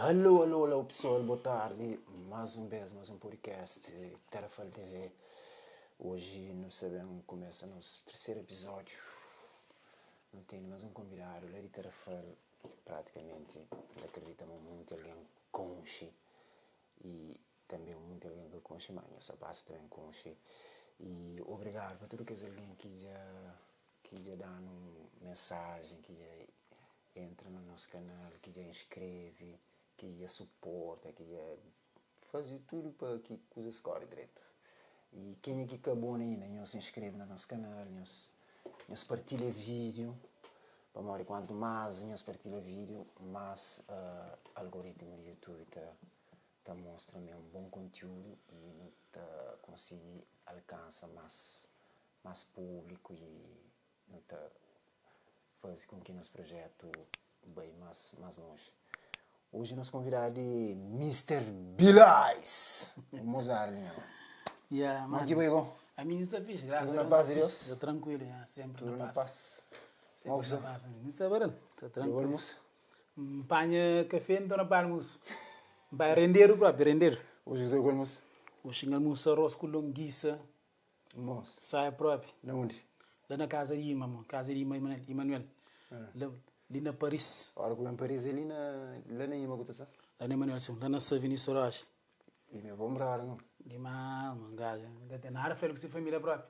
Alô, alô, alô, pessoal, boa tarde. Mais um vez, mais um podcast Terafal TV. Hoje nós sabemos começa nosso terceiro episódio. Não tem mais um convidado, o Lady Terafal, praticamente, acreditamos muito alguém conche e também muito alguém que conche, mas nossa base também conche. E obrigado para tudo que alguém que já dá uma mensagem, que já entra no nosso canal, que já inscreve, que já suporta, que já faz tudo para que a coisa escolhe direito. E quem é que acabou ainda, não se inscreve no nosso canal, não partilha vídeo, para morrer quanto mais não partilha vídeo, mais algoritmo do YouTube tá mostra um bom conteúdo e não tá conseguir alcançar mais público e não tá faz com que nosso projeto vai mais longe. Hoje nós convidamos de Mr. Bilais. Mozart, né? Yeah, Mas que bem, a minha está fixe, graças a Deus. Tudo na paz de Deus? Estou tranquilo, sempre tudo na paz. Sempre na paz. Está bem, está tranquilo. Almoço? Panha café, então não para almoço. Vai render o próprio, render. Hoje você vai almoço? Hoje almoço arroz com longuiça. Almoço? Sai próprio. Na onde? Lá na casa de Ima, casa de Emanuel. Ali na Paris. Ora, que eu em Paris, ali na Ima, que está Lá na Emanuel, lá na Savini Sorage. E me vou morar, não? De mangá, tem nada feio que se família própria.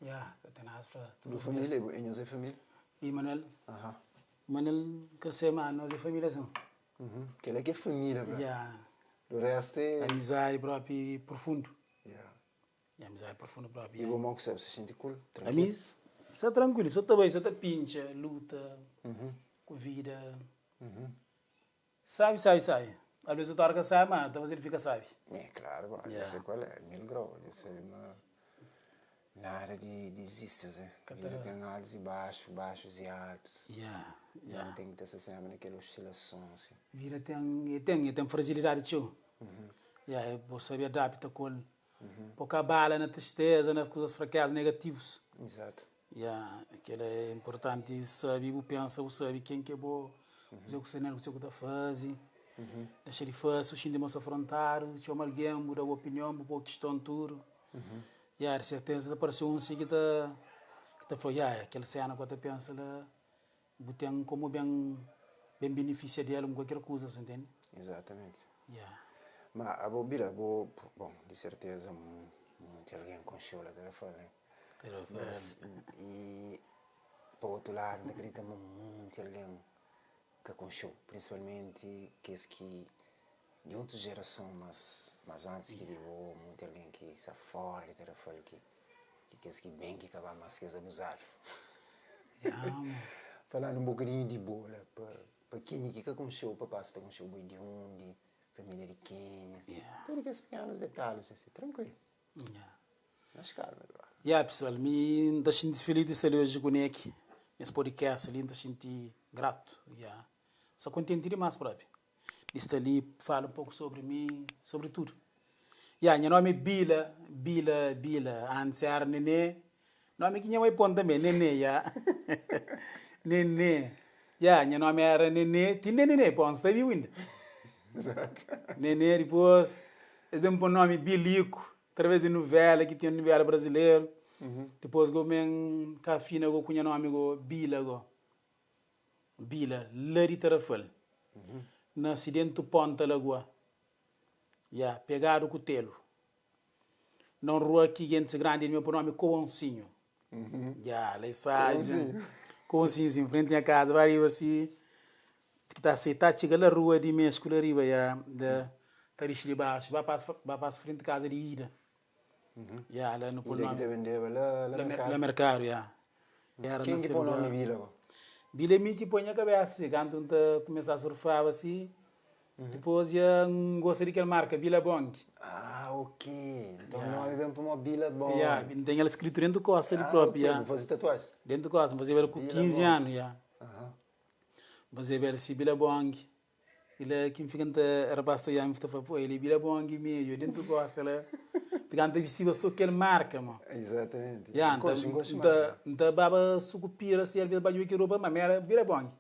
Já, tem nada feio. Tudo família, e nós é família? Emanuel. Aham. Emanuel, que se chama, nós é família, são. Que ela é família, bro. Já. O resto é... Amizade própria profundo. Yeah. Amizade profunda própria. E bom que você sente cool? A mim, só tranquilo, só também, só pincha, luta, com vida. Sabe. Às vezes eu torco a sabe, mas talvez ele fica sabe. É, claro, bom, eu sei qual é, 1000 graus, eu sei, mas nada de desistir, né? Ele tem altos e baixos e altos. Não tem que ter essa semana naquela oscilação, assim. Vida tem fragilidade, tio. Eu vou saber adaptar com pouca bala na tristeza, nas coisas fraquezas, negativos. Exato. Aquilo é importante, sabe, o pensa, o sabe quem que é bom, o que você não está fazendo. Deixa de fazer, o xingue de afrontar, chama alguém, muda a opinião, muda a questão tudo. De certeza, apareceu um assim que foi, aquela cena que você pensa, tem como bem benefício dela, qualquer coisa, você entende? Exatamente. Mas a bobira, bom, de certeza, muito alguém com show lá telefone. Mas, e, por outro lado, acreditamos muito alguém que com show, principalmente que de outra geração, mas antes que levou muito alguém que está fora de telefone, que bem que acaba mais que abusado. Falando um bocadinho de bola, para quem que com show, para passar com show de onde, família de quem, tudo que esses pequenos detalhes, assim, tranquilo. Mas calma, pessoal, me está sentindo feliz de estar hoje com aqui, nesse podcast ali, está sentindo grato, só contente demais, próprio. Estou ali, fala um pouco sobre mim, sobre tudo. Meu nome é Bila, antes era Nenê, nome que não é ponto também, Nenê, Nenê. Meu nome era Nenê, tinha Nenê, ponto, está viu ainda? Exato. Nenê, depois, eles vêm pôr o nome Bilico, através de novela, que tinha um novela brasileiro. Depois, eu me cafina, eu conheço o nome Bila, Lari Tarafal. Nasci dentro do Ponta Lagoa. Pegado com o telo. Na rua aqui, gente grande, meu nome é Cooncinho. Lá sai. Cooncinho, frente à casa, vai assim. Tá chegando na rua de México, lá arriba, da Tarix de baixo, vai para frente de casa de ida. Lá no Ele que te vendeu lá mercado, Quem que põe o nome Bila? Bila me que põe a cabeça, quando começar a surfar assim, depois gostaria que ele marca Bila Bong. Ok. Então o nome vem para uma Bila Bong. Tem ela escrito dentro do costa ali próprio. Vou fazer tatuagem? Dentro do costa, você vê com 15 anos, Você vê se Bila Bong. Ele que fica era bastante já me falou, ele Bila Bong meio dentro do costa, ela pegando vestido só que ele marca, mano. Exatamente. Então baba sucupira se ele vai que roupa, mas era Bila Bong.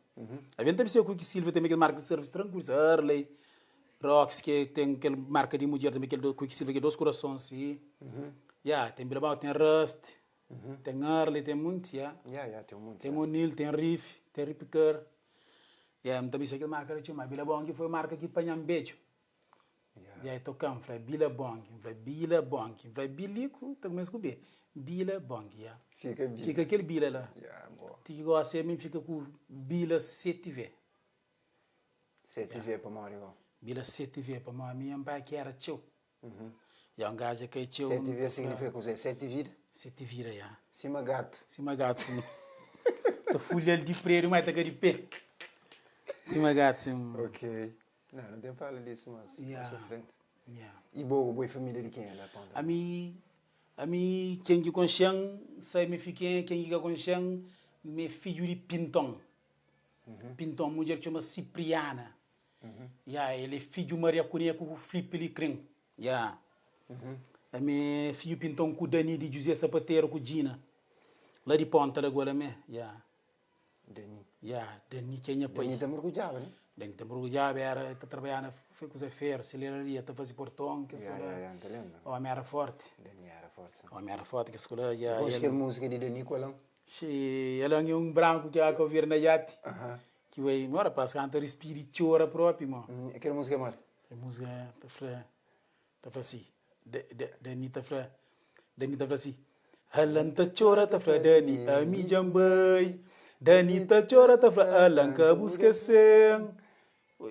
Havia também ser que Silva também aquele marca de serviço tranquilo, Early, Rox, que tem aquele marca de mulher também, aquele do Quicksilver, que é dois corações, sim. Tem Bilbao, tem Rust, tem Early, tem muito, tem muito. tem O'Neill, tem Riff, tem Ripker. Também sei aquele marca de mas Billabong que foi marca que panha um beijo. Tocamos, falei Billabong, falei Bilico, tá começando a comer. Billabong, Fica aquele Bila lá. Tem que gostar, mim fica com Bila 7V. 7V para Mario. Bila 7V para mim, minha pai que era tio. Um gajo que é tio. 7V significa o quê? 7 vira? 7 vira, Cima gato. Cima gato, sim. Tá folha de preto, mas tá de pé. Cima gato, sim. Ok. Não tem fala disso, mas mais pra frente. E boa família de quem é lá? A mim, quem que consciente, sai me fiquei, quem que consciente, me filho de Pintão. Pintão, mulher que chama Cipriana. Ele é filho de Maria Cunha com o Filipe Licrim. A mim, filho Pintão com o Dani de José Sapateiro com Gina. Lá de Ponta, agora, Dani. Dani quem é pai. Dani tá mergulhado, né? Dani tá mergulhado, era trabalhando, foi com os ferros, celeraria, tá fazendo portão, que não te lembro. O homem era forte. Dani era forte. O homem era forte, que escolha, Depois que a música de Dani, qual é? Ele é um branco que há que ouvir na iate. Que vai, mora, passa canta espiritual próprio, mano. Aquela música é mora? A música tá assim. Dani tá assim. Halanta chora tá Dani, a mi jambai. Dani tá chora tá alanka busca sem.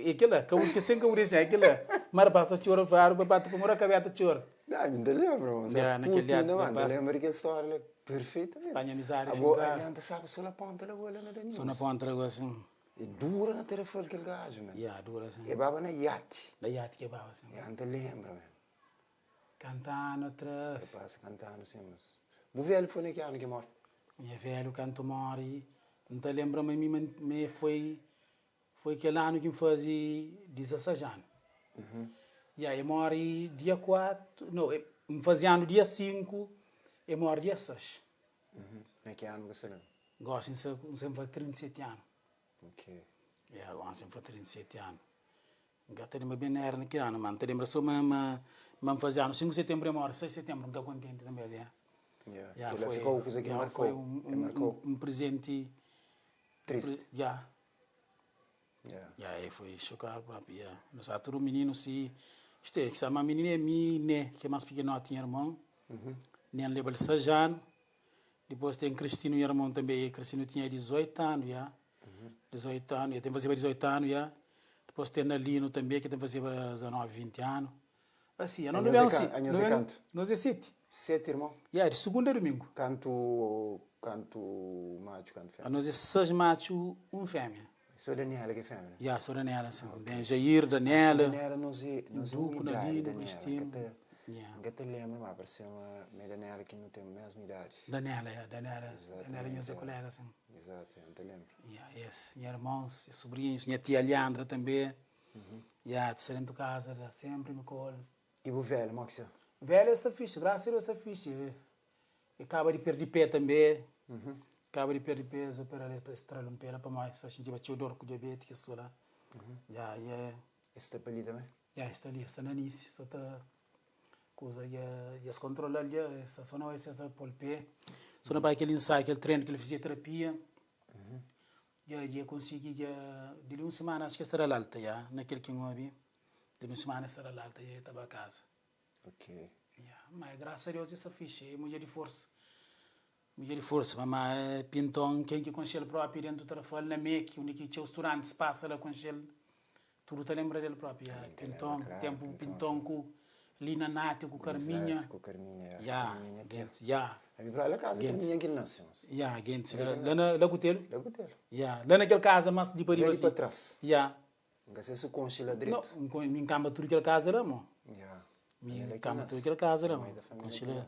Aquela, que busca sem que eu disse, aquela. Mara passa chora, faro, bate para mora cabeta chora. Não, me lembro. Naquele dia, não lembro aquela história perfeitamente. Espanha miséria. Agora, a gente sabe só na ponta da gola, né, Dani? Só na ponta da gola, sim. É dura na telefone aquele gajo, mano. Dura, sim. É baba na iate. Na iate que é baba, sim. A gente lembra, mano. Cantando atrás. Passa cantando, sim, mas... O velho foi naquele ano que morre. Minha velho canto morre. Não te lembra, mas me foi aquele ano que me fazia 16 anos. E aí morre dia 4, não, me fazia ano dia 5 e morre dia 6. Naquele ano você lembra? Gosto de ser 37 anos. Ok. Gosto de ser 37 anos. Não te lembra bem era naquele ano, mas te lembra só me fazia ano 5 de setembro e morre 6 de setembro, não estou contente também, ficou coisa que marcou. Foi um presente triste. Foi chocado próprio. Nós aturo menino se isto é, que se uma menina é minha, que é mais pequeno tinha irmão. Nem leva 6 anos. Depois tem Cristino e irmão também. Cristino tinha 18 anos, 18 anos, tem fazer 18 anos, Depois tem Nalino também, que tem fazer 19, 20 anos. Assim, eu não lembro assim. Nós é 7. 7, irmão? De segunda a domingo. Canto macho, canto fêmea? Nós é 6 machos, 1 fêmea. Sou Daniela que é fêmea? Sou Daniela, sim. Jair, Daniela. Daniela, nós é Nalino, Cristino. Eu te lembro, mas parece uma Daniela que não tem a mesma idade. Daniela, minha colega, sim. Exato, eu te lembro. Minha irmãos, sobrinhos, minha tia Leandra também. De sair de casa, sempre me colo. E o velho, Maxia? Velho, essa ficha, graças a Deus, essa ficha. Acaba de perder pé também. Acaba de perder peso para estrela um pé para mais. A gente vai te dor com diabetes, que sou lá. Está ali também? Está ali, está na nice. Só está coisa, se controla ali, só não vai ser por pé. Só não vai aquele ensaio, aquele treino que ele fazia terapia. Já consegui, de uma semana, acho que estará lá alta, naquele que eu vi. De uma semana estará lá alta, já estava a casa. Ok. Mas graças a Deus essa ficha é mulher de força. Mulher de força, mas Pintão, quem que conchele próprio dentro do telefone, na MEC, onde que tinha os restaurantes, passa lá conchele. Tudo te lembra dele próprio. Pintão, tempo Pintão com Lina Nath, com Carminha. Com Carminha. A mim para lá casa, Carminha que nasceu. Gente, lá com ele. Lá naquela casa, mas de para para trás. Não sei se o conchele direito. Não, me encama tudo aquela casa lá, mano. Me cama tudo aquela casa lá, conchile.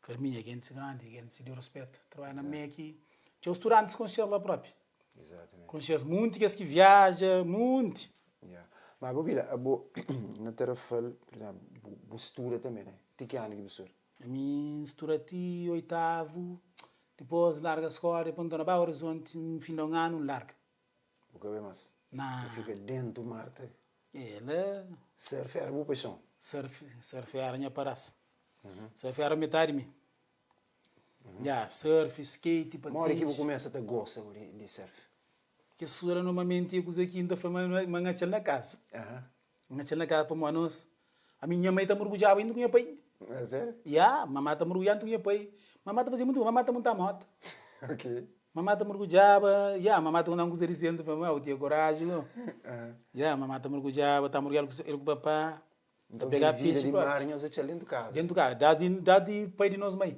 Carminha, gente grande, gente de respeito. Trabalha na MEC. Tinha os restaurantes conchile lá próprio. Exatamente. Conchile muito que viaja, muito. Mas, Bobila, na telefone, por exemplo, postura também, né? Tem que ano que você? A minha mistura de 8º, depois larga a escola, depois estou na Horizonte, no fim de ano, larga. O que é mais? Na Fica dentro do mar. ela Surf era boa paixão. surf era minha paraça. Surf era metade de mim. Já, surf, skate, Uma hora que patins. você começa a ter gosto de surf. Que sura normalmente eu usei aqui ainda foi manhã na casa. Aham. Manhã na casa para nós. A minha mãe está mergulhava indo com minha pai. É sério? Já, mamãe está mergulhando com minha pai. Mamãe está fazendo muito, mamãe está muito a moto. Ok. Mamãe está mergulhava, já, mamãe está não cozer dizendo para mim, eu tinha coragem, não. Aham. Já, mamãe está mergulhava, está mergulhando com ele com o papá. Então, pegar que vida peixe, de pá. mar, nós é dentro de casa. Dentro do carro, dá de pai de nós mãe.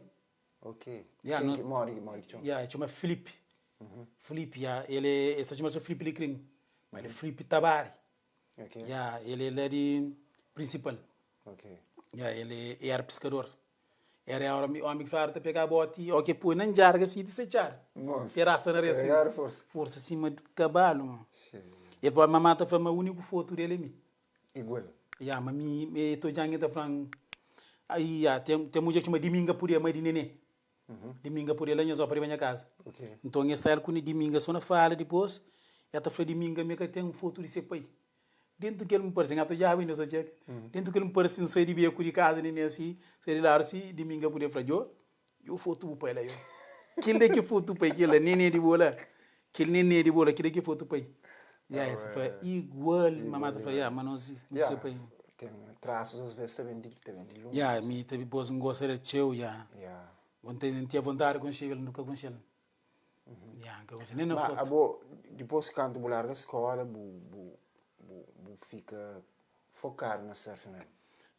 Ok. Yeah, Quem não- que mora que chama? Já, chama Felipe. Felipe, já, ele, esse chama-se Felipe Licrim. Mas ele é Felipe Tabari. Ok. Já, ele é de principal. Ok. Já, ele era pescador. Era o homem que falava de pegar a bote, ou que põe na jarga assim de sechar. Nossa. Terraça na assim. Pegar força. Força acima de cavalo, mano. Sim. E depois a mamãe está falando, o único foto dele é mim. Igual. Já, mas me estou já ainda falando. Aí, já, tem um dia que chama Dominga por dia, mãe de neném. Dominga por dia, lá só para a minha casa. Ok. Então, eu saio com Dominga só na fala depois. Já está falando Dominga, me que tem um foto de seu pai. Dentro do que ele me parece, eu já vi nessa cheque. Dentro do que ele me parece, não sei de bem com casa, nem assim. Sei lá, assim, Dominga por dia, falou, eu foto o pai lá, eu. Aquele daqui foto o pai, aquele neném de bola. Aquele neném de bola, aquele daqui foto o pai. Já, essa foi igual, mamãe está falando, mas não sei Yeah. pai. Tem traços às vezes também de longe. Já, me teve pôs um gosto de teu, já. Yeah. Ontem tinha vontade com ele, nunca com ele. Já, nunca com ele, nem na Mas foto. abo, depois que tu larga a escola, bu fica focado na surf, né?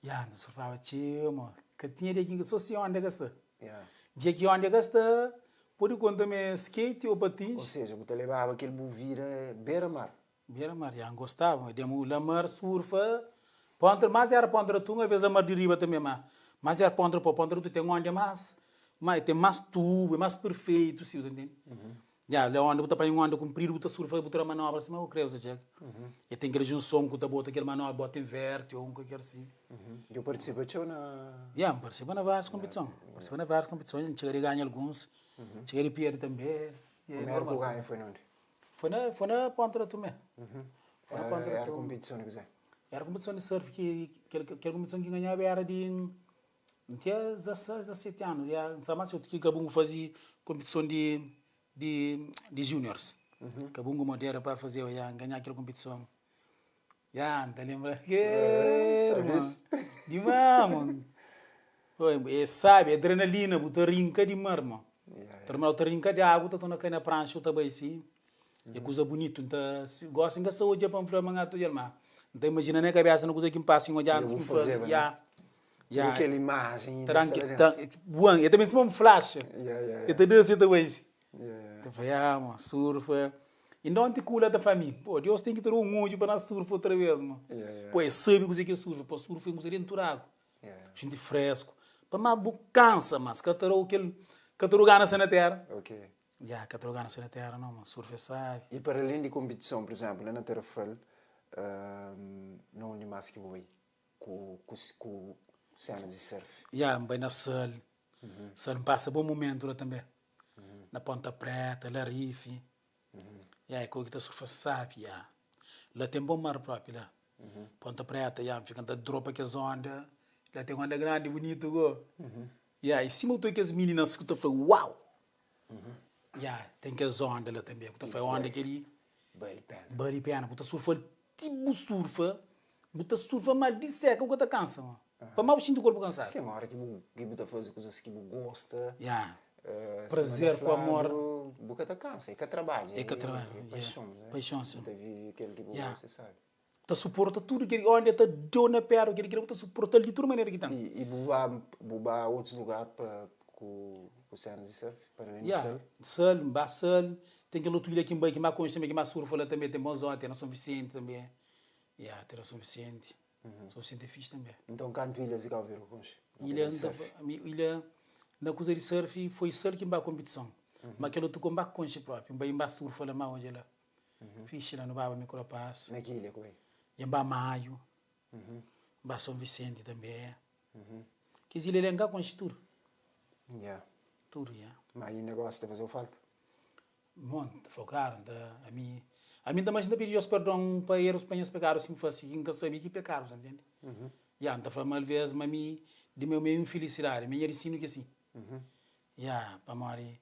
Já, não surfava teu, mano. Que tinha dia que só se onde gasta. Yeah. Dia que onde gasta, por enquanto me skate ou Ou patins. seja, você levava aquele vira beira-mar. Vira mar, já gostava. Demos lamar, surfa. Pontra, mas era pontra tu, às vezes a mar de riba também, mas era pontra tu tem onde mais. Mas tem mais tubo, é mais perfeito, se você entende? Já, lá onde você põe um onda comprido, você surfa, você manobra, assim, mas eu creio, você chega. E tem aquele junção que você bota aquele manobra, bota inverte ou qualquer assim. Eu participei na... Já, participa na várias competições. Participa na várias competições, a gente chega a ganhar alguns. Chega a perder também. É O primeiro que normal. ganhei foi onde? Foi na ponta também. Foi na ponta Era a também. competição que você. Era a competição de surf que a competição que ganhava era de... Não tinha 16, 17 anos. Já, não sabe mais que o Cabungo fazia competição de juniors. Cabungo modelo para fazer, já, ganhar aquela competição. Já, não te lembra? Que, mano. Demais, mano. É, sabe, adrenalina, botar rinca de mar, mano. Terminar o rinca de água, tá na cana prancha, tá bem assim. É coisa bonita, então, gosta de saúde para fazer mangato de irmã. Então, imagina na cabeça, não coisa que passa em olhar, assim, fazer, já. Tem aquela imagem. Bom, eu também sou um flash. Eu também sou também. Eu falei, mano, surfa. E não te cula da família. Pô, Deus tem que ter um monte para surfa outra vez, mano. Pô, sabe o que é surfa? Pô, surfa é um dentro do água. Gente fresco. Para mais cansa, mas catarou gana na terra. Ok. Já, catarou gana na terra, não, mas surfa sabe. E para além de competição, por exemplo, lá na Terrafel, não onde mais que vou ir? Com cenas de surf. Já, bem na Sal. Sal passa bom momento lá também. Na Ponta Preta, lá Rife. Já, é coisa que está surfa sabe, já. Lá tem bom mar próprio, lá. Ponta Preta, já, fica da dropa que as ondas. Lá tem onda grande, bonito, go. Já, e cima do que as meninas que foi uau! Já, tem que as ondas lá também. Que foi onda que ele... Bari pena. Buta surfa, tipo surfa mal de seca, o que tá cansa, mano. Para mal sinto o corpo cansado. Sim, uma hora que você faz coisas que você gosta. Já. Prazer com amor. Boca tá cansa, é que trabalho. É que trabalho. É paixão, né? Paixão, sim. Teve aquele que você sabe. Tá suporta tudo que onde tá deu na perna, que ele tá suporta de toda maneira que tá. E bubar outros lugares para com cenas de surf, para além de surf. Sal, tem aquele outro ilha aqui em Bahia, que mais conhece também, que mais surfa lá também, tem Monzão, tem na São Vicente também. Tem na São Vicente. São Vicente é fixe também. Então, quanto ilhas e Calveiro, Conche? Ilha, na coisa de surf, foi surf que vai competição. Mas aquele outro combate conche próprio, em Bahia surfa lá, mas onde lá. Fixe lá no Baba Micropaz. Na que ilha, como é? Em Maio. Em São Vicente também. Que ilha é engar conche tudo. Tudo, Mas aí o negócio de fazer o falta? Monte, focaram, a A mim também ainda pedi perdão para erros, para os pecados, se me fosse que nunca sabia que pecados, entende? Já, então foi uma vez, mas de meu meio infelicidade, me ensino que assim. Já, para mori.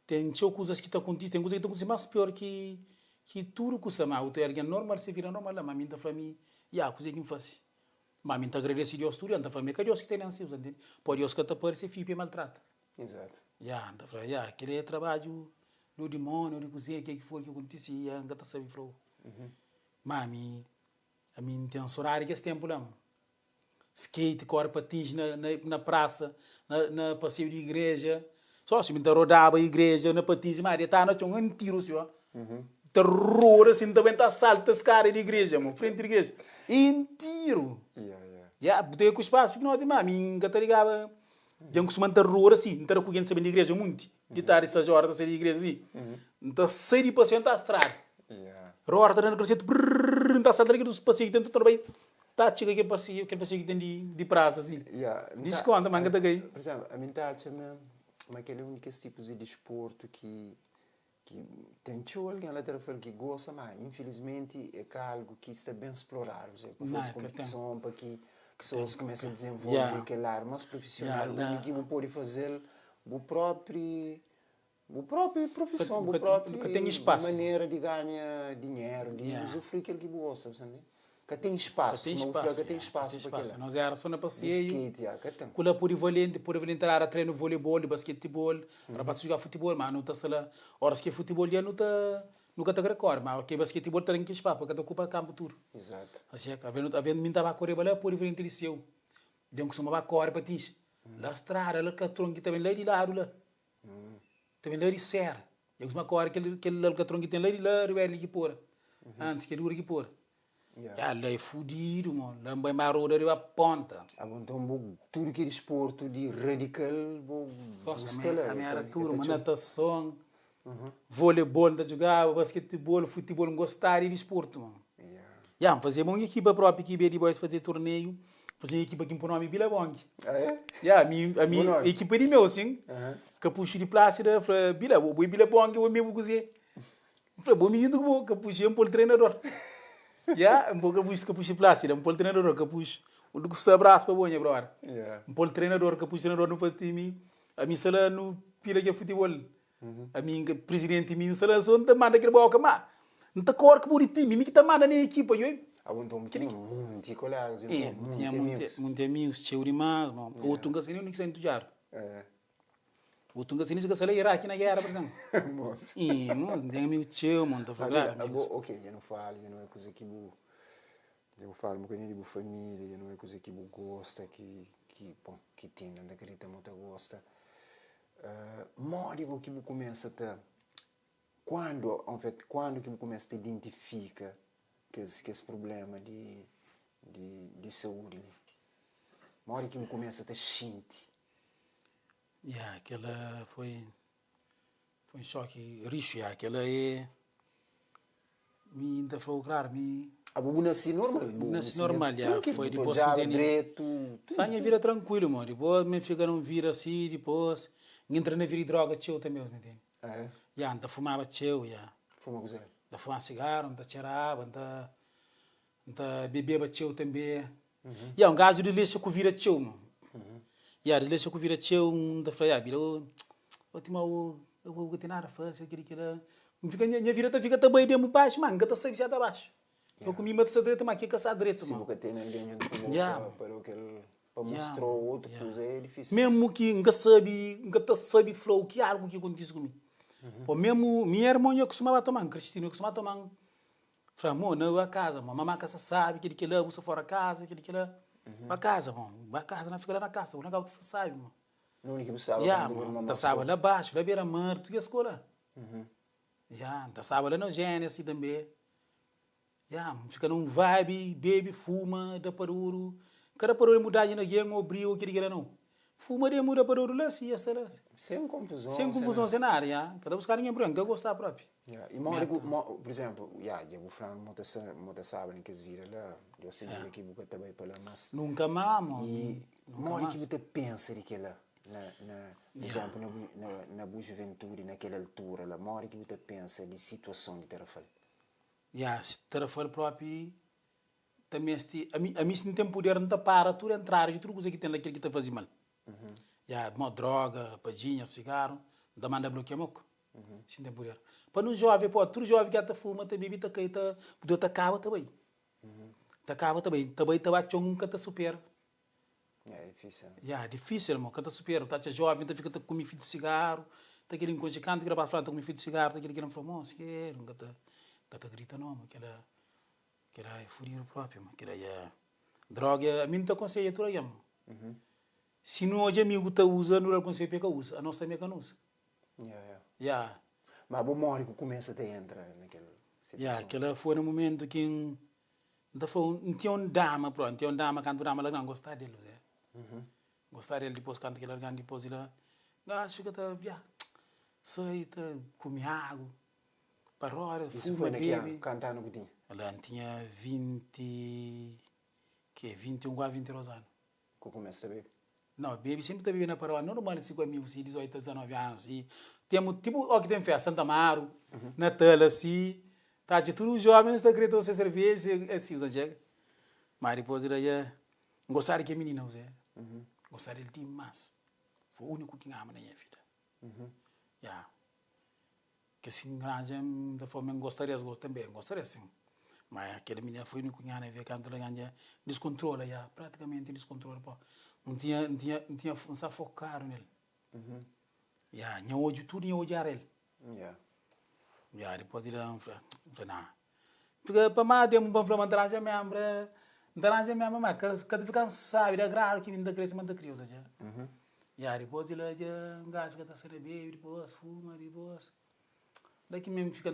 Tem coisas que estão contigo, tem coisas que estão contigo mais pior que tudo que se mal. O teu é normal, se vira normal, mas mim da família, já, coisa que me faz. Mas mim tá agradecido a Deus tudo, então família que Deus que tem ansios, entende? Pode Deus que está por esse filho maltrata. Exato. Já, então foi, já, aquele trabalho no demônio, no cozinha, que for que acontecia, nunca tá sabendo flow. Mas a mim tem horário que esse tempo lá, skate, corre patins na praça, na passeio de igreja. Só se me rodava a igreja, na patins, mas tá na tinha um tiro, senhor. Terror, assim, também tá salta as caras de igreja, mano, frente da igreja. Em tiro. Já, botei com espaço, porque não tem mais, mim, que tá ligado. Já costuma terror, assim, não tá recolhendo saber de igreja muito. De estar essas horas da sair de igreja, assim. Então, sair de paciente a estrada. Rora, tá dando crescente, não tá saindo daqui dos passeios, dentro do trabalho. Tá, chega aquele passeio que tem de praça, assim. Diz conta, manga da gay. Por exemplo, a mim tá achando aquele único tipo de desporto que tem alguém lá dentro que gosta, mas infelizmente é algo que está bem explorado. Para fazer competição, para que pessoas comecem a desenvolver aquele ar mais profissional, que você pode fazer a própria profissão, a própria maneira de ganhar dinheiro, de usufruir aquilo que gosta, sabe? Que tem espaço, que tem espaço para aquilo. Nós era só na passeio. Skate, Kula por valente era treino voleibol, basquetebol, para passar jogar futebol, mas não tá lá. Horas que futebol já não tá nunca tá recorde, mas que basquetebol tem que espaço, porque tá ocupa campo tudo. Exato. Assim, havendo mim tava correr lá por valente liceu. Deu que somava correr para ti. Lá estrada, lá catron que também lá de lado lá. Também lá de serra. Eu costumava correr aquele catron que tem lá de lá, ele que pôr. Antes que dura que pôr. Já, lá é fudido, mano. Lá é mais roda de ponta. Então, tudo que é desporto de radical, a minha era tudo, natação, voleibol, da jogava, basquetebol, futebol, não gostava de desporto, mano. Já, fazia uma equipa própria, equipe de boys, fazer torneio, fazia equipa que impõe nome Bilabong. Ah, é? Já, a minha equipa de meu, sim. Capucho de plácida, falei, Bilabong, eu mesmo cozer. Falei, bom, me indo, capucho, eu treinador. Já, um pouco capucho plácido, um pouco treinador capucho. O que custa abraço para bonha, brother. Um pouco treinador capucho treinador no time, a minha sala no pila de futebol. A minha presidente minha sala só tá manda aquele boca, mas não tá cor que por time, me que tá manda na equipa, eu. Então tinha muitos colegas, muitos amigos, cheio demais, mano. O tunga sem nem que sem tujar. O tunga sem que sala Iraque na guerra, por exemplo. Não tem amigo cheio, mano, tá falando. Ok, eu não é coisa que eu falo um bocadinho de família, não é coisa que eu gosta, que tem, não acredita muito gosta. Mori que eu começa a quando que eu começa a identificar que esse problema de saúde, mori que eu começa a sentir. Aquela foi um choque rico, aquela é me ainda falou claro, a bubu nasci normal, foi depois de sangue vira tranquilo, mano, depois me fica não vira assim, depois entra na vira droga tchau também, entende? Já anda fumava tchau, fuma coisa, da fumava cigarro, anda cheirava, anda bebia tchau também, um gajo de lixo que vira tchau, mano. De lixo que vira tchau, da fraia, vira o eu vou ter nada fácil, aquele minha vida fica também de baixo, mano, que tá sempre já tá baixo. Eu comi uma dessa direita, mas aqui que essa direita, mano. Se você tem ninguém para mostrar outra coisa é difícil. Mesmo que nunca sabe flow, que algo que acontece comigo. Mesmo minha irmã eu costumava tomar, Cristina eu costumava tomar. Falei, amor, não a casa, mamãe casa sabe que lá, você fora casa, que lá. A casa, mano, a casa não fica lá na casa, o negócio você sabe, mano. Não é que você estava lá abaixo, lá beira mar, tu ia escola. Estava lá no Gênesis também. Fica num vibe, bebe, fuma, dá paruro. Cada paruro mudar de ninguém, ou brilho, aquele que lá não. Fuma de muda paruro lá, sim, essa lá. Sem confusão. Sem confusão, sem nada, Cada buscar ninguém branco, eu gostar próprio. E por exemplo, eu vou falar muita sábado que eles viram lá, eu sei que eu também para lá, mas... Nunca mais, mano. E mora que você pensa de que lá, por exemplo, na boa juventude, naquela altura, lá, mora que você pensa de situação de terra. se tarafal próprio também a mim se não tem poder não para tudo entrar e tudo que tem naquele que está fazendo mal. Uma droga, padinha, cigarro, da manda bloquear moco. Se não tem poder. Para um jovem, pô, tudo jovem que está fuma, está bebida, está acaba também. Está acaba também. Também está batendo que está super. É difícil. Difícil, mano, que está super. Está jovem, está fica com fio de cigarro, está aquele inconsciente que era para frente com fio de cigarro, está aquele que não famoso, que é, nunca está grita não, aquela é furir próprio, que era droga, a mim não aconselha tudo aí, se não hoje amigo tá usa, não aconselha que usa, a nós também que não usa. Mas o mori que começa a entrar naquela situação. Aquela foi no momento que não tinha um dama, pronto, não tinha um dama, quando o dama não gostava dele, gostar dele depois quando aquele organo depois ele acho que tá sai tá come água para hora isso foi naquele cantando que tinha ela tinha 21 a 22 anos que começa a beber não baby sempre tá bebendo na parola normal se com amigos 18 19 anos e temos tipo o que tem festa Santa Amaro Natal assim tá de tudo jovens da querendo ser cerveja assim usa chega mas depois ele já gostar que menina usa gostar ele demais foi o único que ama na minha vida que assim grande da forma gostaria também gostaria sim mas aquele menino foi o único que ama ver canto lá ganha descontrola praticamente descontrola pô não tinha não se focar nele não hoje tudo não hoje ele depois ele não fica para mais de para manter a minha Daranja minha mamãe, cada fica sabe, é grave que ainda crescimento da criança já. Depois ele já gasto que está sendo bebê, depois fuma, depois. Daqui mesmo fica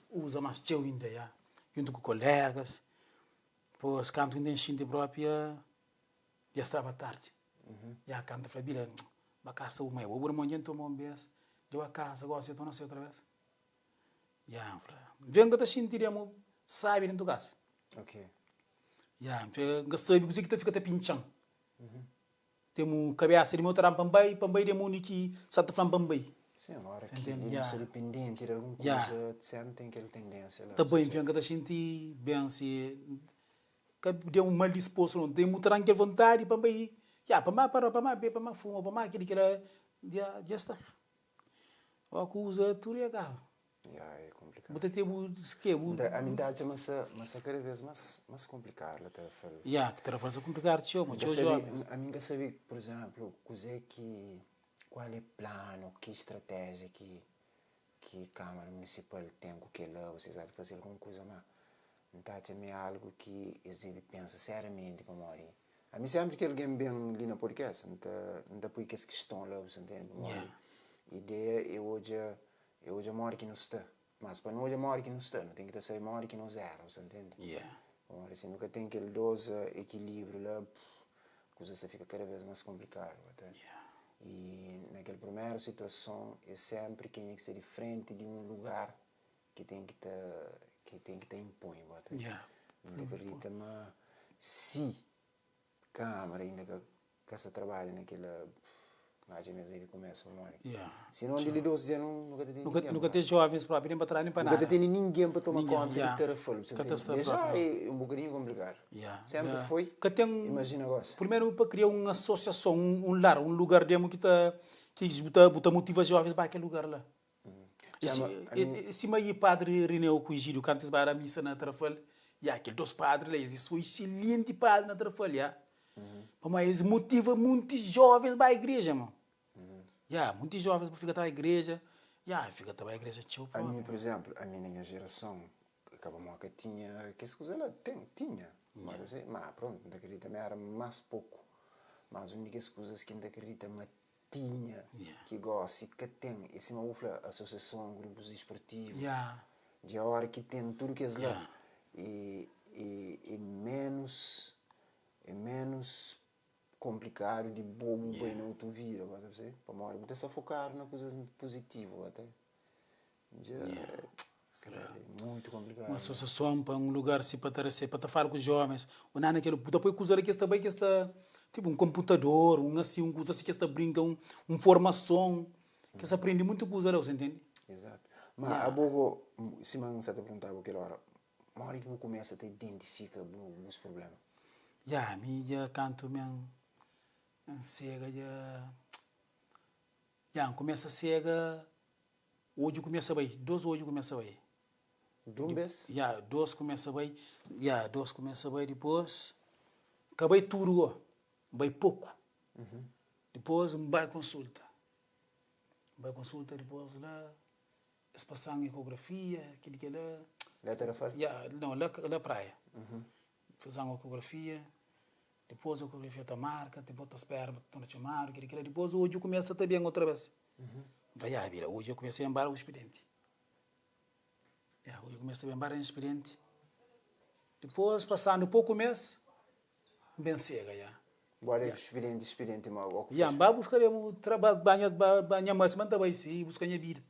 usa mais teu ainda já, junto com colegas. Depois canto ainda enchente própria, já estava tarde. Já canta família, a casa uma eu vou morrer tomar um beijo, eu a casa gosto de tornar-se outra vez. Já, vem que tá sentindo sabe dentro da casa. Ok. Sabe que você fica até pinchando. Temos cabeça de motor Pambai temos aqui Santa Flam Pambai. Sim, uma hora que ele se dependente de alguma coisa, sempre tem aquela tendência lá. Também vem que a gente bem se que deu um mal disposto, não tem muita aquela vontade Pambai. Para mais fuma, para mais aquele que era já está. A coisa tudo é carro. É complicado. Você tem a amizade mas cada vez mais complicada até falar. Que terá ser complicado, tio, mas jovens. A mim sabe, por exemplo, qual é o plano, que estratégia que Câmara Municipal tem com que lá vocês vão fazer alguma coisa, mas não está também algo que eles devem pensar seriamente para morrer. A mim sempre que alguém bem ali na podcast, não está por que essa questão lá, você entende? A ideia é hoje moro que não está. Mas para não hoje moro que não está, não tem que sair moro que não zero, você entende? Agora, se nunca tem aquele dose, equilíbrio lá, a coisa fica cada vez mais complicada. E naquela primeira situação, é sempre quem é que ser de frente de um lugar que tem que estar impõe. Não acredita, mas se Câmara ainda que essa trabalha naquela mas mesmo ele começa a morrer. Se não de 12 anos, nunca tem jovens para abrir para trás nem para nada. Nunca tem ninguém para tomar conta de telefone. Já é um bocadinho complicado. Sempre foi. Imagina agora. Primeiro para criar uma associação, um lar, um lugar demo que motiva jovens para aquele lugar lá. Se aí padre Reneu Cuigido canta para a missa na Trafal, aqueles dois padres lá, eles são excelentes padres na Trafal, mas motiva muitos jovens para a igreja, mano. Muitos jovens ficam na igreja, fica na igreja tio. A mim, por exemplo, a minha geração, acabamos que tinha, que coisa lá tinha, mas pronto, não acredita, mas era mais pouco. Mas uma das coisas que não acredita, mas tinha, que gosta, que tem, esse uma associação, grupos esportivos, de a hora que tem tudo que é lá, e menos complicado de bobo para não tu vira, para morrer, você está focado na coisas positivas até. É muito complicado. Uma associação para um lugar assim para falar com os jovens, ou nada aquele depois que usar que está tipo um computador, um coisa assim que está brincando, uma formação que se aprende muito coisa lá, você entende? Exato. Mas a pouco se man se te perguntava aquela hora, uma hora que eu começo a identificar os problemas. Já, me já canto mesmo. Cega já começa cega. Hoje começa bem. 2 hoje começa bem. Dumbes? Já, 2 começa bem. Já, 2 começa bem. Depois, acabei tudo. Bem pouco. Depois, vai consulta. Vai consulta, depois lá. Eles passam ecografia, aquilo que lá. Lá telefone? Já, não, lá praia. Fazem ecografia. Depois a ecografia está marca, depois está espera, está te marca, aquilo que lá. Depois hoje começa também outra vez. Vai, hoje eu comecei a embarcar o expediente. Hoje eu comecei a embarcar o expediente. Depois, passando pouco mês, bem cega, já. Agora é expediente mal. Já, vai buscar o trabalho, banha mais, mas também sim, buscar minha vida.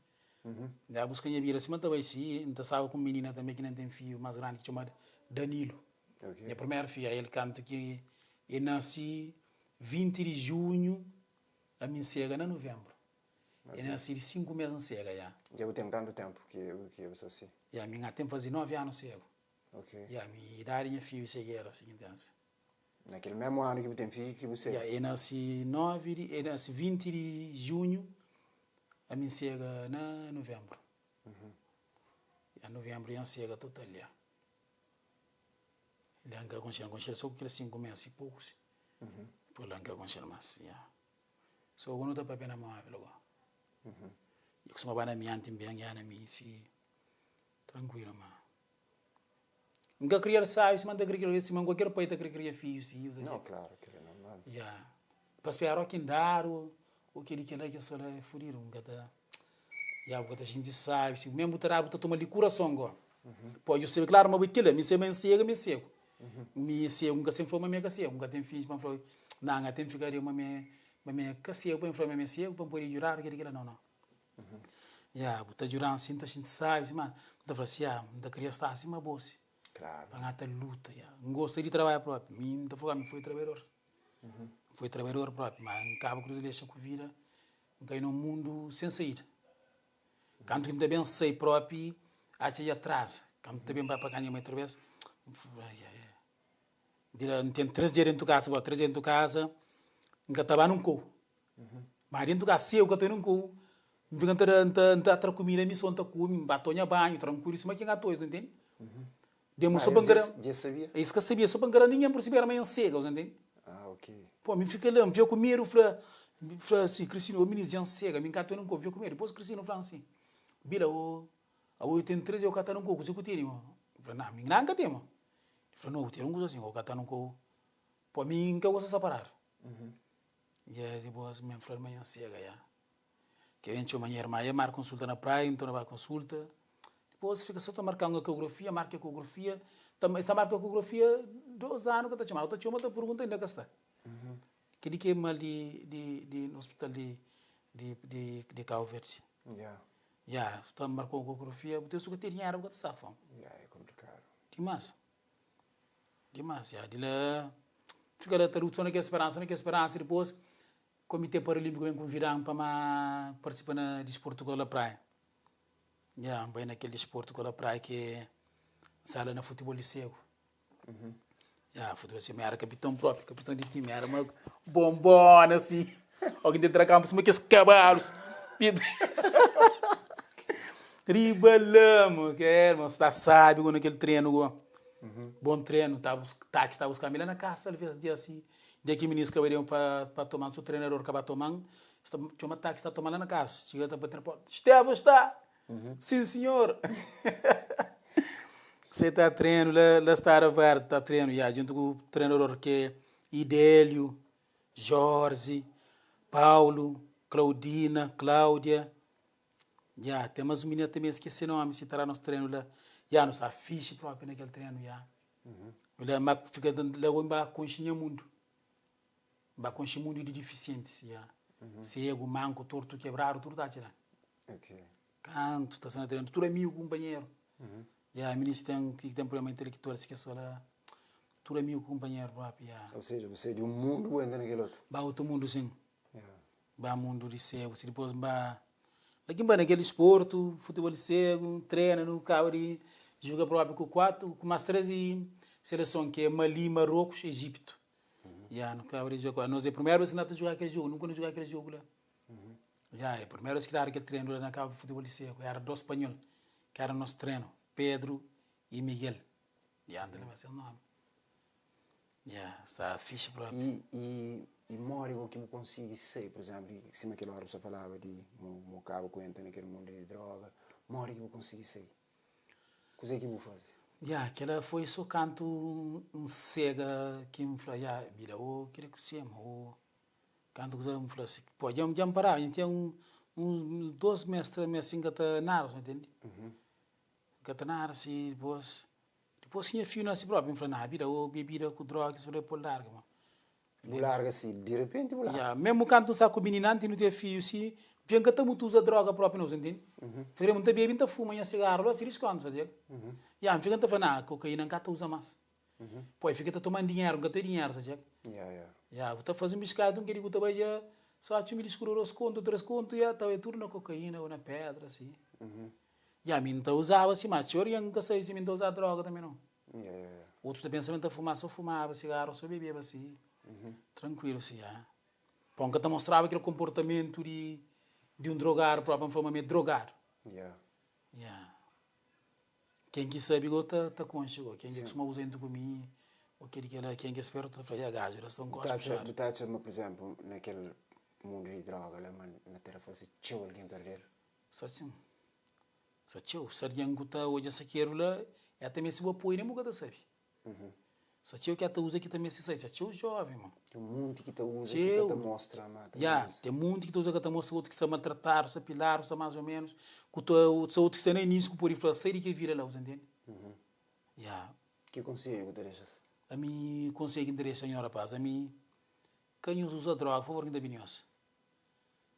Já, buscar minha vida, se também sim, então sabe com menina também que não tem filho mais grande, chamado Danilo. Okay. A primeira filha, ele canta que eu nasci 20 de junho, a minha cega na novembro. Eu nasci de 5 meses em cega, já. Já tem quanto tempo que eu sou assim? Já, minha tempo fazia 9 anos cego. Ok. Já, minha idade, minha filha, cegueira, assim, entende? Naquele mesmo ano que eu tenho filho que você... Já, eu nasci 20 de junho, a minha cega na novembro. A novembro eu cega total, já. Langa conchel só que 5 meses e poucos. Por langa conchel mais, já. So quando tá papel na mão, logo. E costuma vai na minha antim bem já na minha se tranquilo, mas nunca criar sai, se manda criar se manda qualquer pai tá criar filhos, sim, não, claro, que é normal. Já. Para esperar que andaro, o que ele quer que só é furir um gata. Já o que a gente sabe, se mesmo terá botar tomar coração go. Pode ser claro, mas aquilo me se me cego, me cego. Me cego, nunca se informa me que cego, nunca tem fins para falar. Não, tem ficar eu me que cego para informar me cego para poder jurar que ele não. Já, botar jurar assim, a gente sabe, mas da frase da criança está assim, mas boa. Claro. Para a luta, já. Não gosto de trabalhar próprio. Mim, da forma, foi trabalhador. Foi trabalhador próprio, mas em Cabo Cruz deixa com vida, cai num mundo sem saída. Quando ainda bem sei próprio, acha aí atrás. Quando também vai para ganhar outra vez, tem 3 dias dentro de casa, agora 3 dias dentro de casa, nunca estava num co. Mas dentro de casa, se eu que estou num co, me fica a comida, me sonta come, batonha banho, tranquilo, isso mas quem atua, não entende? Demos só para já sabia? é isso que eu sabia, só para ninguém por saber amanhã cega, entende? Ah, ok. Pô, me fica lá, me viu comer, falei assim, Cristina, o menino já cega, me encantou, não viu comer, depois Cristina falou assim, bila, a 83 eu catar um coco, você curtiu, irmão? Eu falei, não, me não tem, irmão. Ele falou, não, eu tenho um coisa assim, eu catar um coco, pô, me não gosto de separar. E aí, depois, me falou, amanhã cega, já. Que a gente amanhã, irmã, marca consulta na praia, então vai consulta. Depois fica só marcando a ecografia, marca a ecografia. Está marcando a ecografia 2 anos que está chamando. Está chamando a pergunta ainda que está. Que é mal no hospital de Cabo Verde. Já, está marcando a ecografia. Você só tem dinheiro para estar fome. É complicado. Demais, já. De lá, fica lá, está lutando naquela esperança. Depois, o Comitê Paralímpico vem convidar para participar no desporto com a praia. Já, bem naquele desporto com a praia que sala na futebol de cego. Já, futebol de cego, era capitão próprio, capitão de time, era uma bombona assim. Alguém dentro da campo, assim, que esses cavalos. Ribalamos, que é, irmão, está sabe, quando aquele treino, bom treino, estava buscando ele na casa, ele fez dia assim, dia que o ministro acabariam para tomar, o treinador acaba tomando, tinha uma táxi, está tomando na casa, chega para bater na porta, Estevão está? Sim, senhor. Você está treino, lá está a Verde, está treino, e a gente com o treinador que é Idélio, Jorge, Paulo, Claudina, Cláudia. Já, temos um menino também, esqueci o nome, se estará nos treinos lá. Já, nos afiche próprio naquele treino, já. Lá, fica lá com o mundo. Com o mundo de deficientes, já. Cego, manco, torto, quebrado, tudo está tirando. Ok. Canto, está sendo treino, tudo é meu companheiro. Já, a ministra tem problema intelectual, esqueceu lá. Tudo é meu companheiro próprio, já. Ou seja, você é de um mundo ainda naquele outro. Vai outro mundo, sim. Vai mundo de cego, se depois vai... Aqui vai naquele esporte, futebol de cego, treina no cabo de joga próprio com mais 13 seleção que é Mali, Marrocos, Egito. No cabo de jogo. Nós é a primeira vez que nós jogamos aquele jogo, nunca nos jogamos aquele jogo lá. É a primeira vez que era aquele treino lá na cabo de futebol de seco. Era 2 espanhol, que era nosso treino, Pedro e Miguel. Não vai ser o nome. Está fixe próprio. E mora o que eu consigo ser, por exemplo, em cima daquela hora você falava de meu cabo conta naquele mundo de droga, mora que eu consigo ser. O que é que eu vou fazer? Aquela foi só canto cega que me falou, vira o que se chama, canto que me falou assim, pô, já me parar, a gente tem 2 meses assim que tá nada, entende? Que tá nada assim, depois tinha fio assim próprio, me falou, vira o bebida com droga, isso é por larga, mano. Vou larga assim, de repente vou larga. Mesmo quando está com o menino, não tem fio assim, vem que muito usa droga própria, não entende? Fica muito bebê, então fuma em cigarro, lá se riscando, sabe? Fica a falar, cocaína não usa mais. Pô, fica tomando dinheiro, não tem dinheiro, sabe? Você faz um biscado, que ele vai só a me escuro os contos, 3 contos, tá tudo na cocaína ou na pedra, assim. A mim não usava assim, mas eu nunca sei se me usava droga também, não. Outro pensamento é fumar, só fumava cigarro, só bebia assim. Tranquilo, assim, Bom, que te mostrava aquele comportamento de um drogar, próprio forma de drogar. Quem que sabe agora tá conchegou. Quem que costuma usar para mim, ou quem que espera tá fazer gajo, elas estão gostando. Por exemplo, naquele mundo de droga, lá, na terra faz tchau alguém perder. Só tchau, sarjang guta hoje essa quero lá, é também se vou apoio nem muda sabe. Só tchau que até usa que também se sai, tchau jovem, mano. Tem muito que tu usa que te mostra, mano. Tem muito que tu usa que te mostra outro que está maltratar, está pilar, está mais ou menos, que tu outro que está nem nisso por ir sair que vira lá, você entende? Que conselho tu deixas? A mim conselho interesse, senhora paz, a mim quem usa droga, por favor, que opiniões.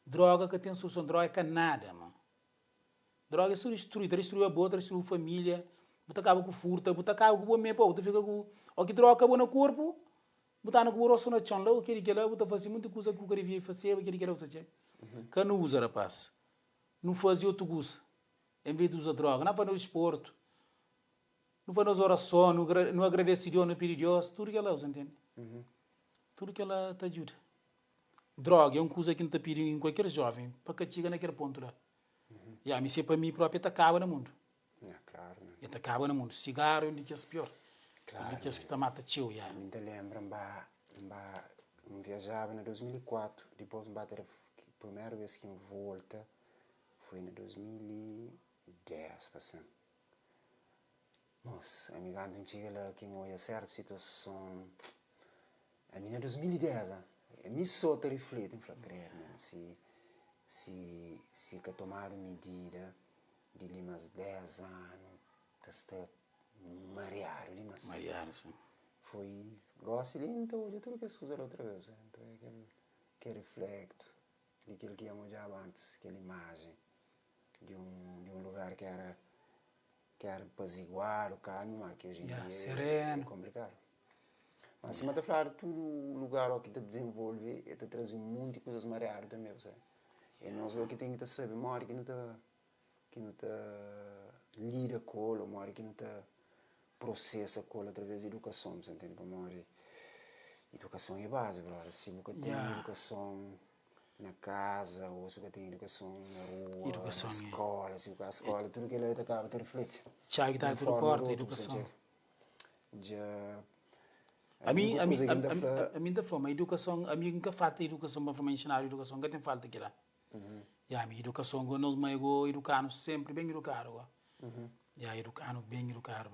Droga que tem solução, droga é nada, mano. Droga é só destruir a boa, destruir a família, você acaba com furta, você acaba com o homem, você fica com o que droga acabou no corpo. Botar no rosto na chão lá, o que ele lá, botar fazer muita coisa que o cara via fazer, o que ele lá fazer. Que não usa, rapaz. Não fazia outro coisa. Em vez de usar droga, não faz no esporte, não faz nas orações, não agradece a Deus, não pede a Deus, tudo que ela usa, entende? Tudo que ela te ajuda. Droga é uma coisa que não te pede em qualquer jovem, para que chega naquele ponto lá. Me sei para mim próprio, acaba no mundo. Claro, né? Acaba no mundo. Cigarro é um que é pior. Claro. Que te mata tio, Me lembro, viajava em 2004, depois a primeira vez que eu volta foi em 2010, passando. Nossa, amiga, não tinha lá que eu ia certa situação. A minha 2010, me só te reflete, se que tomaram medida de limas 10 anos, está mareado, limas. Mareado, sim. Foi, gosto de então, hoje tudo que se usa outra vez, então é aquele reflexo daquilo que íamos já antes, aquela imagem de um lugar que era apaziguado, calmo, mas que hoje em dia sereno. É complicado. Mas se você falar todo lugar que te desenvolve, te traz um monte de coisas mareadas também, você. E nós o que tem que saber, uma hora que não te lida com ela, uma hora que não te processa com ela através da educação, você entende? Uma hora educação é base, brother. Se você tem educação na casa, ou se você tem educação na rua, na escola, se a escola, tudo que ele acaba te reflete. Tchau, que está tudo corta, a educação. A mim da forma, a educação, a mim nunca falta educação para ensinar a educação, nunca tem falta aqui lá. A minha educação, nós mais educamos sempre bem educado. Educando bem educado.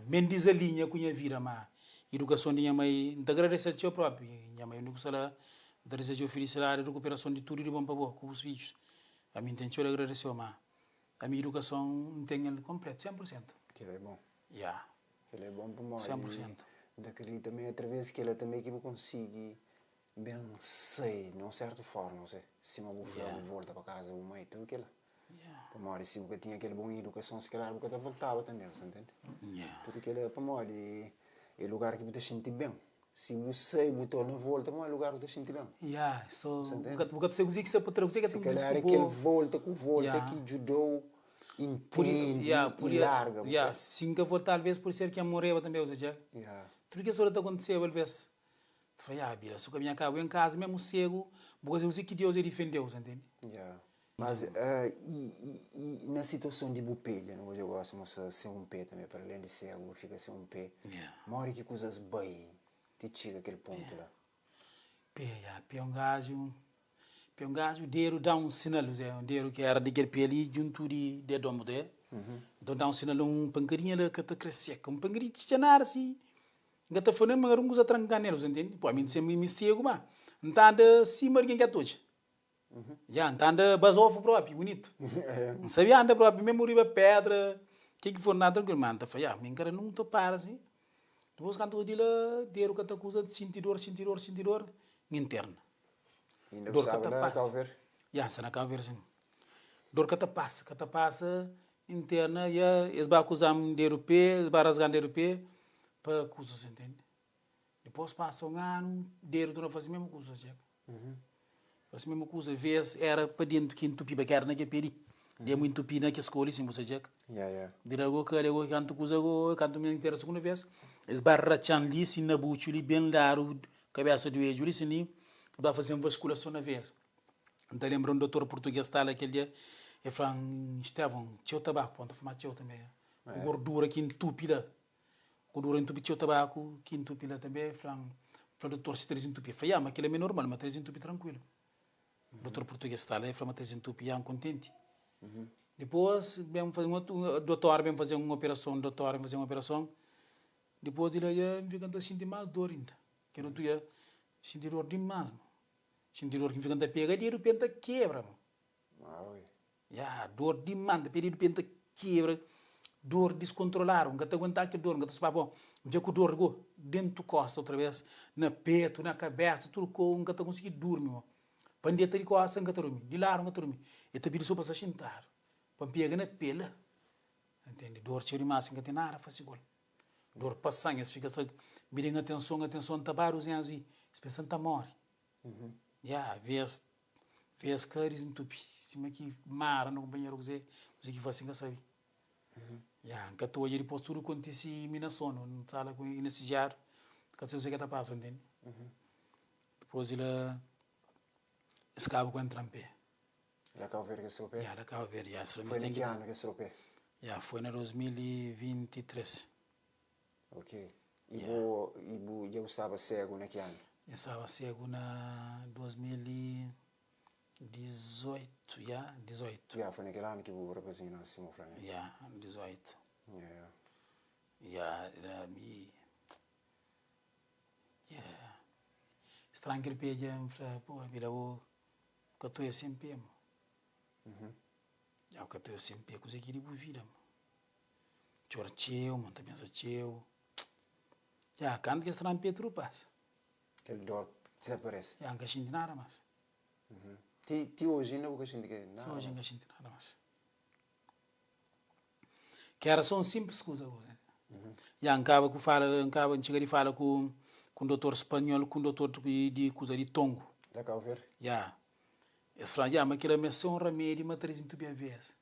Mendiz a linha com a vida, mas educação de minha mãe, não te agradece a ti próprio. Minha mãe não gostaria de desejar oferecer a recuperação de tudo de bom para você, com os filhos. A minha intenção é agradecer, mas a minha educação não tem ele completo, 100%. Que é bom. Ele é bom para nós. 100%. Daquele também, através que ele também que eu consigo bem sei, de uma certa forma, não sei. Se eu volta para casa, uma e tudo aquilo. Para nós, se eu tinha aquela boa educação, se calhar eu voltava também, você entende? Tudo aquilo para nós é lugar que você sente bem. Se você botou na volta, é lugar que você sente bem. Você consegue que você pode traduzir que se calhar aquele volta que ajudou entende e larga você. Sim que for talvez por ser que a morreu também, ou seja, tudo que isso aconteceu, às vezes. Tu fala, Bila, se o caminho acabou em casa, mesmo cego, porque eu sei que Deus defendeu, entende? Mas e na situação de bupelha, não eu gosto de ser um pé também, para além de cego, fica ser um pé. Mora que coisas bem, te chega aquele ponto lá. Pé um gajo, deiro dá um sinal, um deiro que era de aquele pé ali, junto de domo dele. Então dá um sinal, pancarinha lá que está crescendo, pancarinha de chanar assim. Gata foi nem um coisa trancanelos, entende? Pô, a mim sempre me cego, mas não tá de cima alguém que atoja. Já, não tá de basofo próprio, bonito. Não sabia anda próprio, mesmo riba pedra, que for nada que manda, foi já, minha cara não tô para assim. Depois quando eu digo lá, deiro que tá coisa de sentidor, interna. Ainda sabe lá, Calver? Já, será Calver sim. Dor que tá passa interna, já, eles vão acusar deiro pé, eles vão rasgar deiro pé. Para coisas, entende? Depois passa um ano, deram tudo a fazer a mesma coisa, chega. Faz a mesma coisa, vez era para dentro que entupi, para querer naquele peri. Deu muito entupi naquela escola, sim, você chega. Dirago que eu canto coisa, canto minha inteira segunda vez. Esbarrachan ali, sim, na bucho, ali, bem largo, cabeça do eixo, ali, sim, vai fazer uma vasculação na vez. Então lembro um doutor português está lá aquele dia, e falou, Estevão, tio tabaco, ponto, fumar tio também. Gordura que entupi lá. Quando entupi o tabaco, que entupi lá também, falando doutor, se três entupi. Falei, mas aquilo é normal, mas três entupi tranquilo. Doutor português está lá, falou, mas três entupi, contente. Depois, vem fazer doutor, vem fazer uma operação, depois ele ia ficando a sentir mais dor ainda. Que não tu ia sentir dor demais, sentir dor que fica a pega, e de repente quebra. Dor demais, de repente quebra. Dor descontrolada, não te aguentar que dor, não te sabe bom. Já que o dor chegou dentro do costa outra vez, na peito, na cabeça, tudo com não te conseguir dormir. Pandeta de costa, não te dormir, de lá não te dormir. E te pedi só para se sentar. Para pegar na pele, entende? Dor cheio de massa, não tem nada a fazer igual. Dor passando, fica mirando atenção, tabaros e assim, pensando que morre. Vês caras entupi, cima que mara no companheiro que faz assim que sabe. Que estou aí depois tudo acontece em Minason, não sala com nesse jar, que você que está passando, entende? Depois ele escapa com a trampe. Já acabou ver que seu pé? Já acabou ver, já. Foi em que ano que seu pé? Já, foi em 2023. Ok. E eu estava cego naquele ano? Eu estava cego na 2018, já, 18. Já, foi naquele ano que o rapazinho nasceu, meu filho? Já, 18. Já, era mi... Já. Estranho que ele pedia, pô, vira o... Que eu estou sempre, já, o que eu estou sempre, coisa que ele vira, chora teu, monta pensa teu. Já, quando que estranho Pedro passa? Aquele dor desaparece? Já, não sinto nada mais. Ti hoje não vou sentir nada? Hoje não sinto nada mais. Que era só um simples coisa. Já, acaba de chegar e fala com o doutor espanhol, com o doutor de coisa de Tongo. Já acabou ver? Já. Eles falam, já, mas aquilo é só um remédio, mas três entupir a vez.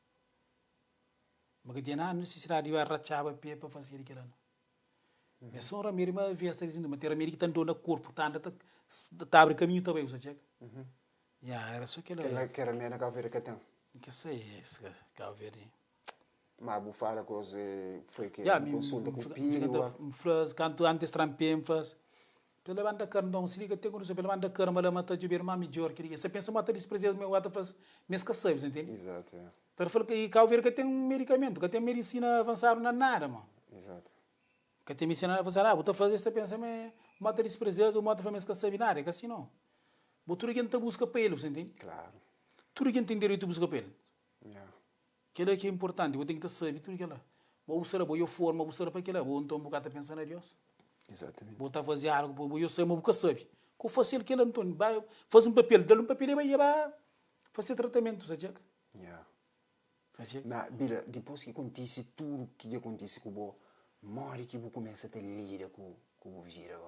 Mas que tinha nada necessidade de arrachar a pé para fazer aquilo. É só um remédio, mas a vez três entupir. Mas tem remédio que está no corpo, está abre caminho também, você chega. Já, era só aquilo. Que remédio acabou ver que tem? Que sei, acabou ver. Mas vou falar coisa, foi que consulta com o filho. Quando antes trampem, faz. Pela banda carne, não se liga, tem que pela banda carne, mas ela mata de ver mais melhor, queria. Você pensa matar desprezado, meu gato faz, mesmo que sabe, entende? Exato. Então, ele falou que cá ver que tem um medicamento, que tem medicina avançada na nada, mano. Exato. Que tem medicina avançada, vou fazer esse pensamento, mata desprezado, ou mata mesmo que sabe nada, que assim não. Vou tudo que a gente busca para ele, entende? Claro. Tudo que a gente tem direito busca para ele. Aquilo é que é importante, eu tenho que saber tudo aquilo. Vou usar a boa forma, vou usar para aquilo, vou então um bocado pensar na Deus. Exatamente. Vou estar a fazer algo, eu sei, mas vou saber. Que eu faço aquilo, Antônio, faz um papel, dá-lhe um papel e vai fazer tratamento, sabe? Mas, Bila, depois que acontece tudo que acontece com o morre que você começa a ter lida com o vira.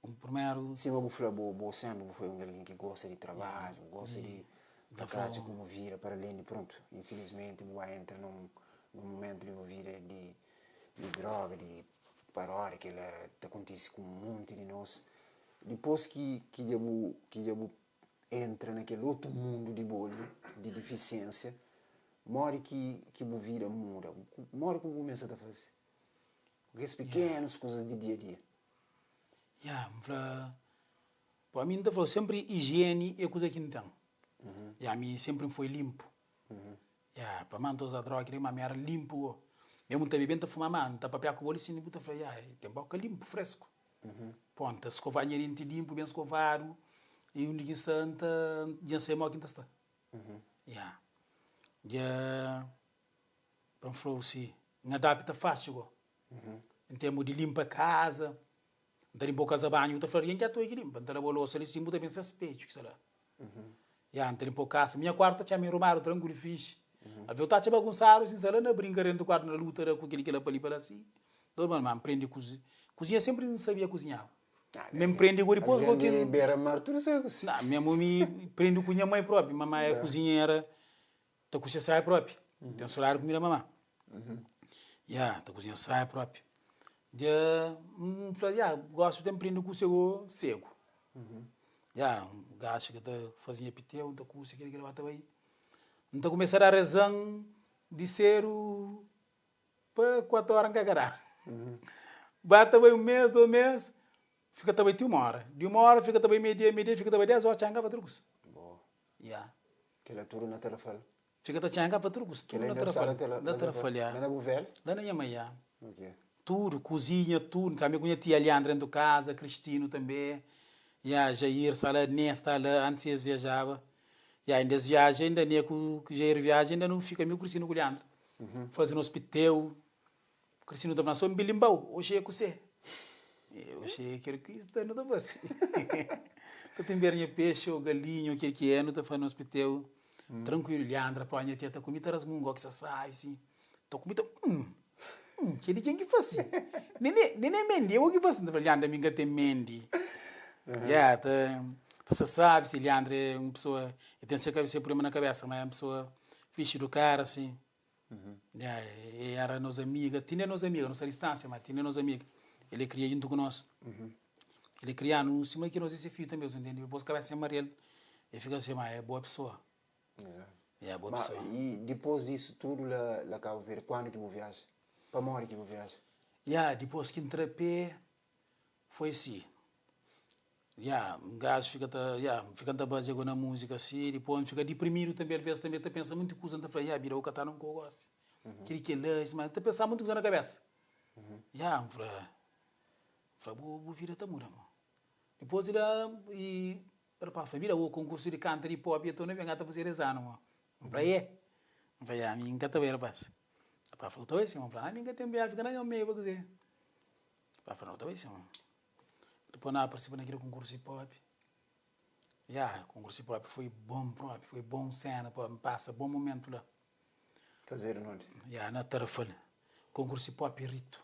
O primeiro... Se você falar, você sempre foi alguém que gosta de trabalho, gosta de a casa como vira para além de pronto, infelizmente vai entrar num momento de vida de droga, de paródia que ela acontece com um monte de nós. Depois que eu entra naquele outro mundo de bolha, de deficiência, mora que a vida muda, mora como começa a fazer. Porque as pequenas coisas de dia a dia. Para mim, sempre higiene é coisa que não tem. A mim sempre foi limpo. Para mim, todos a droga, mas era limpo. Mesmo que bebendo, fumar, mano, tá papel com o olho, assim, puta, tem boca limpo, fresco. Ponta, escovar limpo, bem escovado, e um dia santa, já sei mal quem está. Para falar assim, não adapta fácil. Em termos de limpa a casa, não limpar a casa banho, eu falei, já estou aqui limpa, então eu vou lá, se muda bem suspeito, que será. Não limpar a casa, minha quarta tinha me arrumado, tranquilo, fixe. A ver, eu estava bagunçado, assim, sei lá, brincadeira do quarto na luta, com aquele que ela para assim. Todo mundo aprende a cozinhar. Cozinha sempre não sabia cozinhar. Me aprende agora depois. De beira-mar, tudo sabe. Não, minha mãe aprende com minha mãe própria. Mamãe é cozinheira, está cozinhando sai própria. Tem solar com minha mamãe. Está cozinhando sai própria. Gosto de aprender com o seu cego. Gasto que fazia piteu, da curso, aquele que ele bateu aí. Então começar a razão de ser para 4 horas em cagará. Bata bem 1 mês, 2 meses, fica também de 1 hora. De 1 hora, fica também meio-dia, fica também 10 horas, changa para trucos. Boa. Que é tudo na telefone. Fica changa para trucos, tudo na telefone. Na telefone, Lá na Buvel? Lá na minha mãe, Ok. Tudo, cozinha, tudo. Também conheço a tia Leandra dentro de casa, Cristino também. Jair, sala nesta, antes viajava. Ainda as viagens, ainda nem com Jair viagem, ainda não fica meio Cristino com o Leandro. Fazendo hospital. Cristino estava na sua bilimbau, hoje é com você. Hoje quero que isso não está você. Estou tem berinha peixe ou galinho, o que é, não está fazendo hospital. Tranquilo, Leandra, para a minha tia, está comida as mungos, que você sabe, assim. Estou comida, que ele tinha que fazer. Nem mendi, o que você está falando, me engate mendi. Você sabe, se Leandro é uma pessoa, ele tem esse problema na cabeça, mas é uma pessoa fixe do cara, assim. Era nossa amiga, tinha nossa amiga, nossa distância, mas tinha nossa amiga. Ele cria junto com nós. Ele cria no cima que nós esse filho também, entende? Depois que cabeça amarelo, ele fica assim, mas é boa pessoa. É boa pessoa. E depois disso tudo, lá acaba ver quando que eu viajo? Para morrer que eu viajo? Depois que entrei, foi assim. Um gajo fica a base na música assim, depois fica deprimido também, às vezes também pensa muito coisa, então fala, virou o catar não gosto. Queria que ele, mas tá pensando muito coisa na cabeça. Vou vir a Tamura, mano. Depois ele para a família, o concurso de canto de pop, então não vem a fazer exame, mano. Para a mim encanta ver, rapaz. Para faltou esse, mano, para mim encanta também, fica na meio, para dizer. Para faltou esse, mano. Depois nós participamos naquele concurso de pop. Concurso de pop foi bom cena, passa bom momento lá. Fazer onde? Na Tarrafalha. Concurso de pop Rito.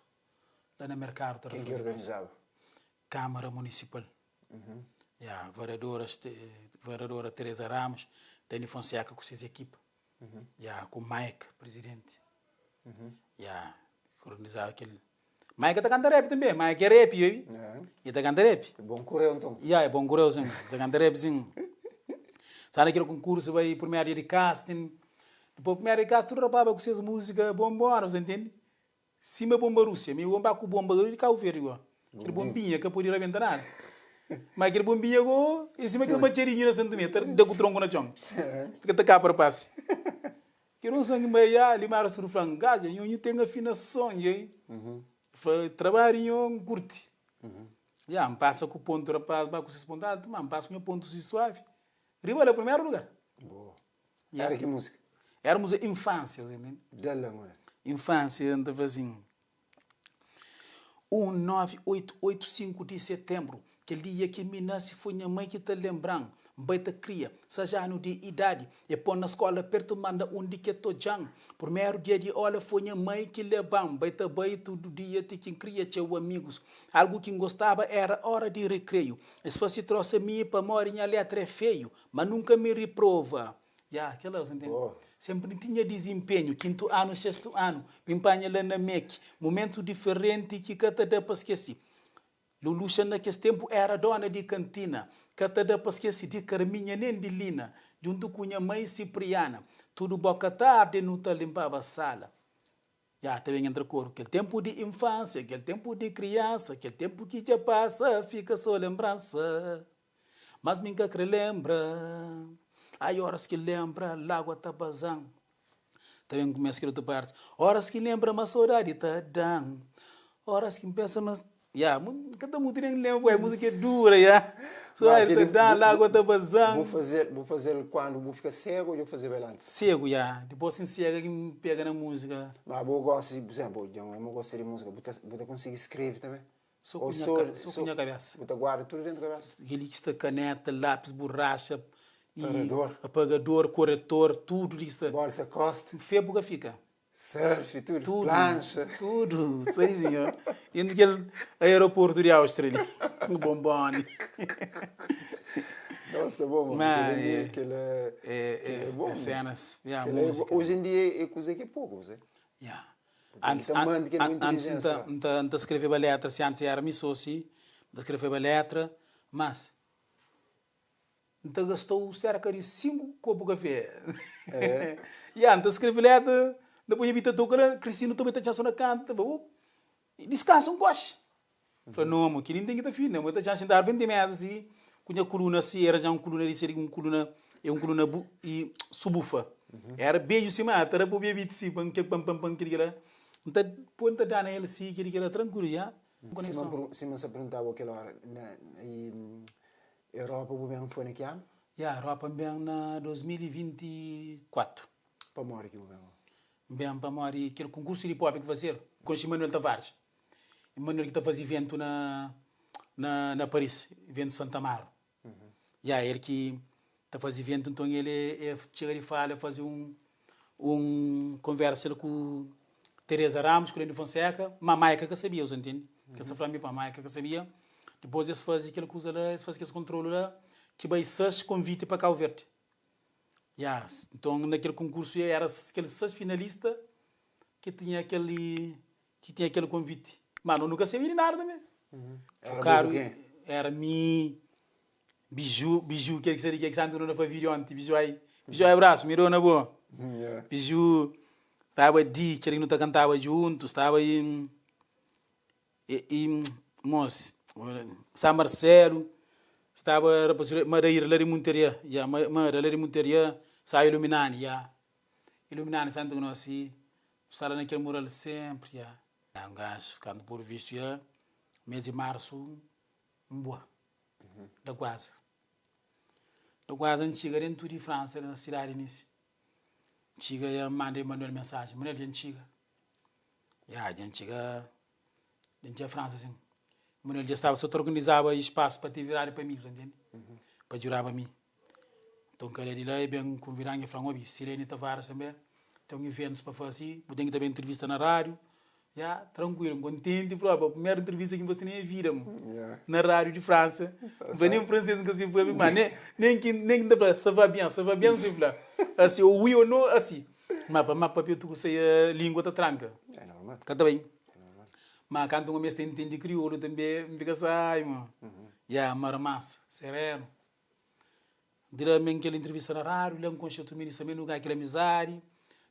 Lá no mercado Tarrafalha. Quem que organizava? Câmara Municipal. Vereadora Teresa Ramos, Dani Fonseca com suas equipes. Com o Mike, presidente. Organizava aquele... Mike está cantando rap também, Mike é rap, e está cantando rap. É bom correu, então. É bom correu, sim. Está cantando rapzinho. Sabe aquele concurso, vai por meio de casting. Depois, por meio de casting, tudo rapaz com suas músicas bombonas, você entende? Cima bomba Rússia, meio bomba com bomba, ele caiu ver igual. Aquele bombinha que podia rebentar nada. Mas aquele bombinha, em cima aquele macheirinho na centímetro, deu com o tronco na chão. Fica até cá para passe. Que não sangue meia, ali mais surfando, gajo, eu tenho afinação, trabalho curte. Me passa com o ponto, rapaz, vai com o espontâneo, me passa com o ponto suave. Riba é o primeiro lugar. Boa. Era que música? Era música infância, você entende? Dela, mãe. Infância, andava assim. 1985 de setembro, aquele dia que me nasce, foi minha mãe que está lembrando. Baita cria, seja ano de idade, e pôr na escola perto manda onde que tô jang. Primeiro dia de aula foi minha mãe que levava, baita todo dia te quem cria teu amigos. Algo que gostava era hora de recreio. Se fosse trouxe a mim para morar em letra é feio, mas nunca me reprova. aquela, você entende? Oh. Sempre tinha desempenho, 5º ano, 6º ano, empanha lá na MEC, momento diferente que cada dá para esquecer. Luluxa naquele tempo era dona de cantina, cada dá para esquecer de Carminha nem de Lina, junto com a mãe Cipriana, tudo boca tarde não tá limpava a sala. Também entra cor, aquele tempo de infância, aquele tempo de criança, aquele tempo que já passa, fica só lembrança. Mas nunca que lembra, há horas que lembra, lágua tá bazando. Também começa a escrever outra parte. Horas que lembra, mas saudade tá dando. Horas que pensa, mas... cada um tem que lembrar, a música é dura, saudade tá dando, lágua tá bazando. Vou fazer quando vou ficar cego ou vou fazer bem antes? Cego, depois sem cego que me pega na música. Mas eu gosto, por exemplo, eu gosto de música, vou conseguir escrever também? Só com a cabeça. Vou guardar tudo dentro da cabeça? Aquele que está caneta, lápis, borracha, apagador, corretor, tudo isso. Bolsa, costa. Feio fica. Surf, tudo. Plancha. Tudo, senhor. E naquele aeroporto de Áustria, no Bombone. Nossa, bom, mas é bom. Cenas, hoje em dia é coisa que é pouco, você. Antes de escrever a letra, se antes era me sócio, de escrever a letra, mas então gastou cerca de 5 copos de café. Antes de escrever a letra, depois a vida toca, Cristina também está chanson na canta, descansa um coche. Falei, não, que nem tem que estar fino, mas está chanson dar 20 metros assim, com a coluna assim, era já uma coluna de ser uma coluna e subufa. Era beijo cima, era para beber assim, pam, que era. Então, ponta dar nele assim, que era tranquilo, Se me perguntava aquela hora, na Europa, o foi naquele ano? Europa bem na 2024. Para morrer aqui, o bem para morrer, aquele concurso de pop que fazer, com o Emmanuel Tavares. Emmanuel que está fazendo evento na Paris, evento Santa Amaro. Ele que está fazendo evento, então ele chega e fala, fazer conversa com Teresa Ramos, com Lênin Fonseca, Mamaica que sabia, você entende? Que essa família Mamaica que sabia. Depois eles fazem aquela coisa lá, eles fazem esse controle lá, que vai 6 convite para Cabo Verde. Então naquele concurso era aquele 6 finalista que tinha aquele convite. Mas eu nunca sabia nada também. Era mi Biju, que seria que santo não foi virante, Biju aí abraço, mirou na boa. Biju estava que ele não cantava juntos, estava aí moço, São Marcelo, estava Madeira lá de Monteria, saiu iluminando, iluminando santo que nós assim, estava naquele mural sempre, um gajo, quando por visto, mês de março, boa, da quase. Da quase, a gente chega dentro de França, na cidade nisso. Chega e manda Emmanuel mensagem, Emmanuel, a gente chega. A gente chega a França, assim. Emmanuel já estava, só organizava espaço para te virar para mim, entende? Para jurar para mim. Então, cara, ele lá é bem convidado, falando, Silene Tavares também. Tem eventos para fazer, eu tenho também entrevista na rádio. Tranquilo, contente, a primeira entrevista que você nem vira, na rádio de França. Venho francês que assim foi, mas nem dá para ça va bien, sempre lá. Assim, oui ou não, assim. Mas para eu tu sei a língua tá tranca. É normal. Tá bem. Mas quando um mês entende crioulo também, fica sai, mano. Massa, sereno. Diretamente aquela entrevista na rádio, lá um concerto ministro também, lugar aquela amizade.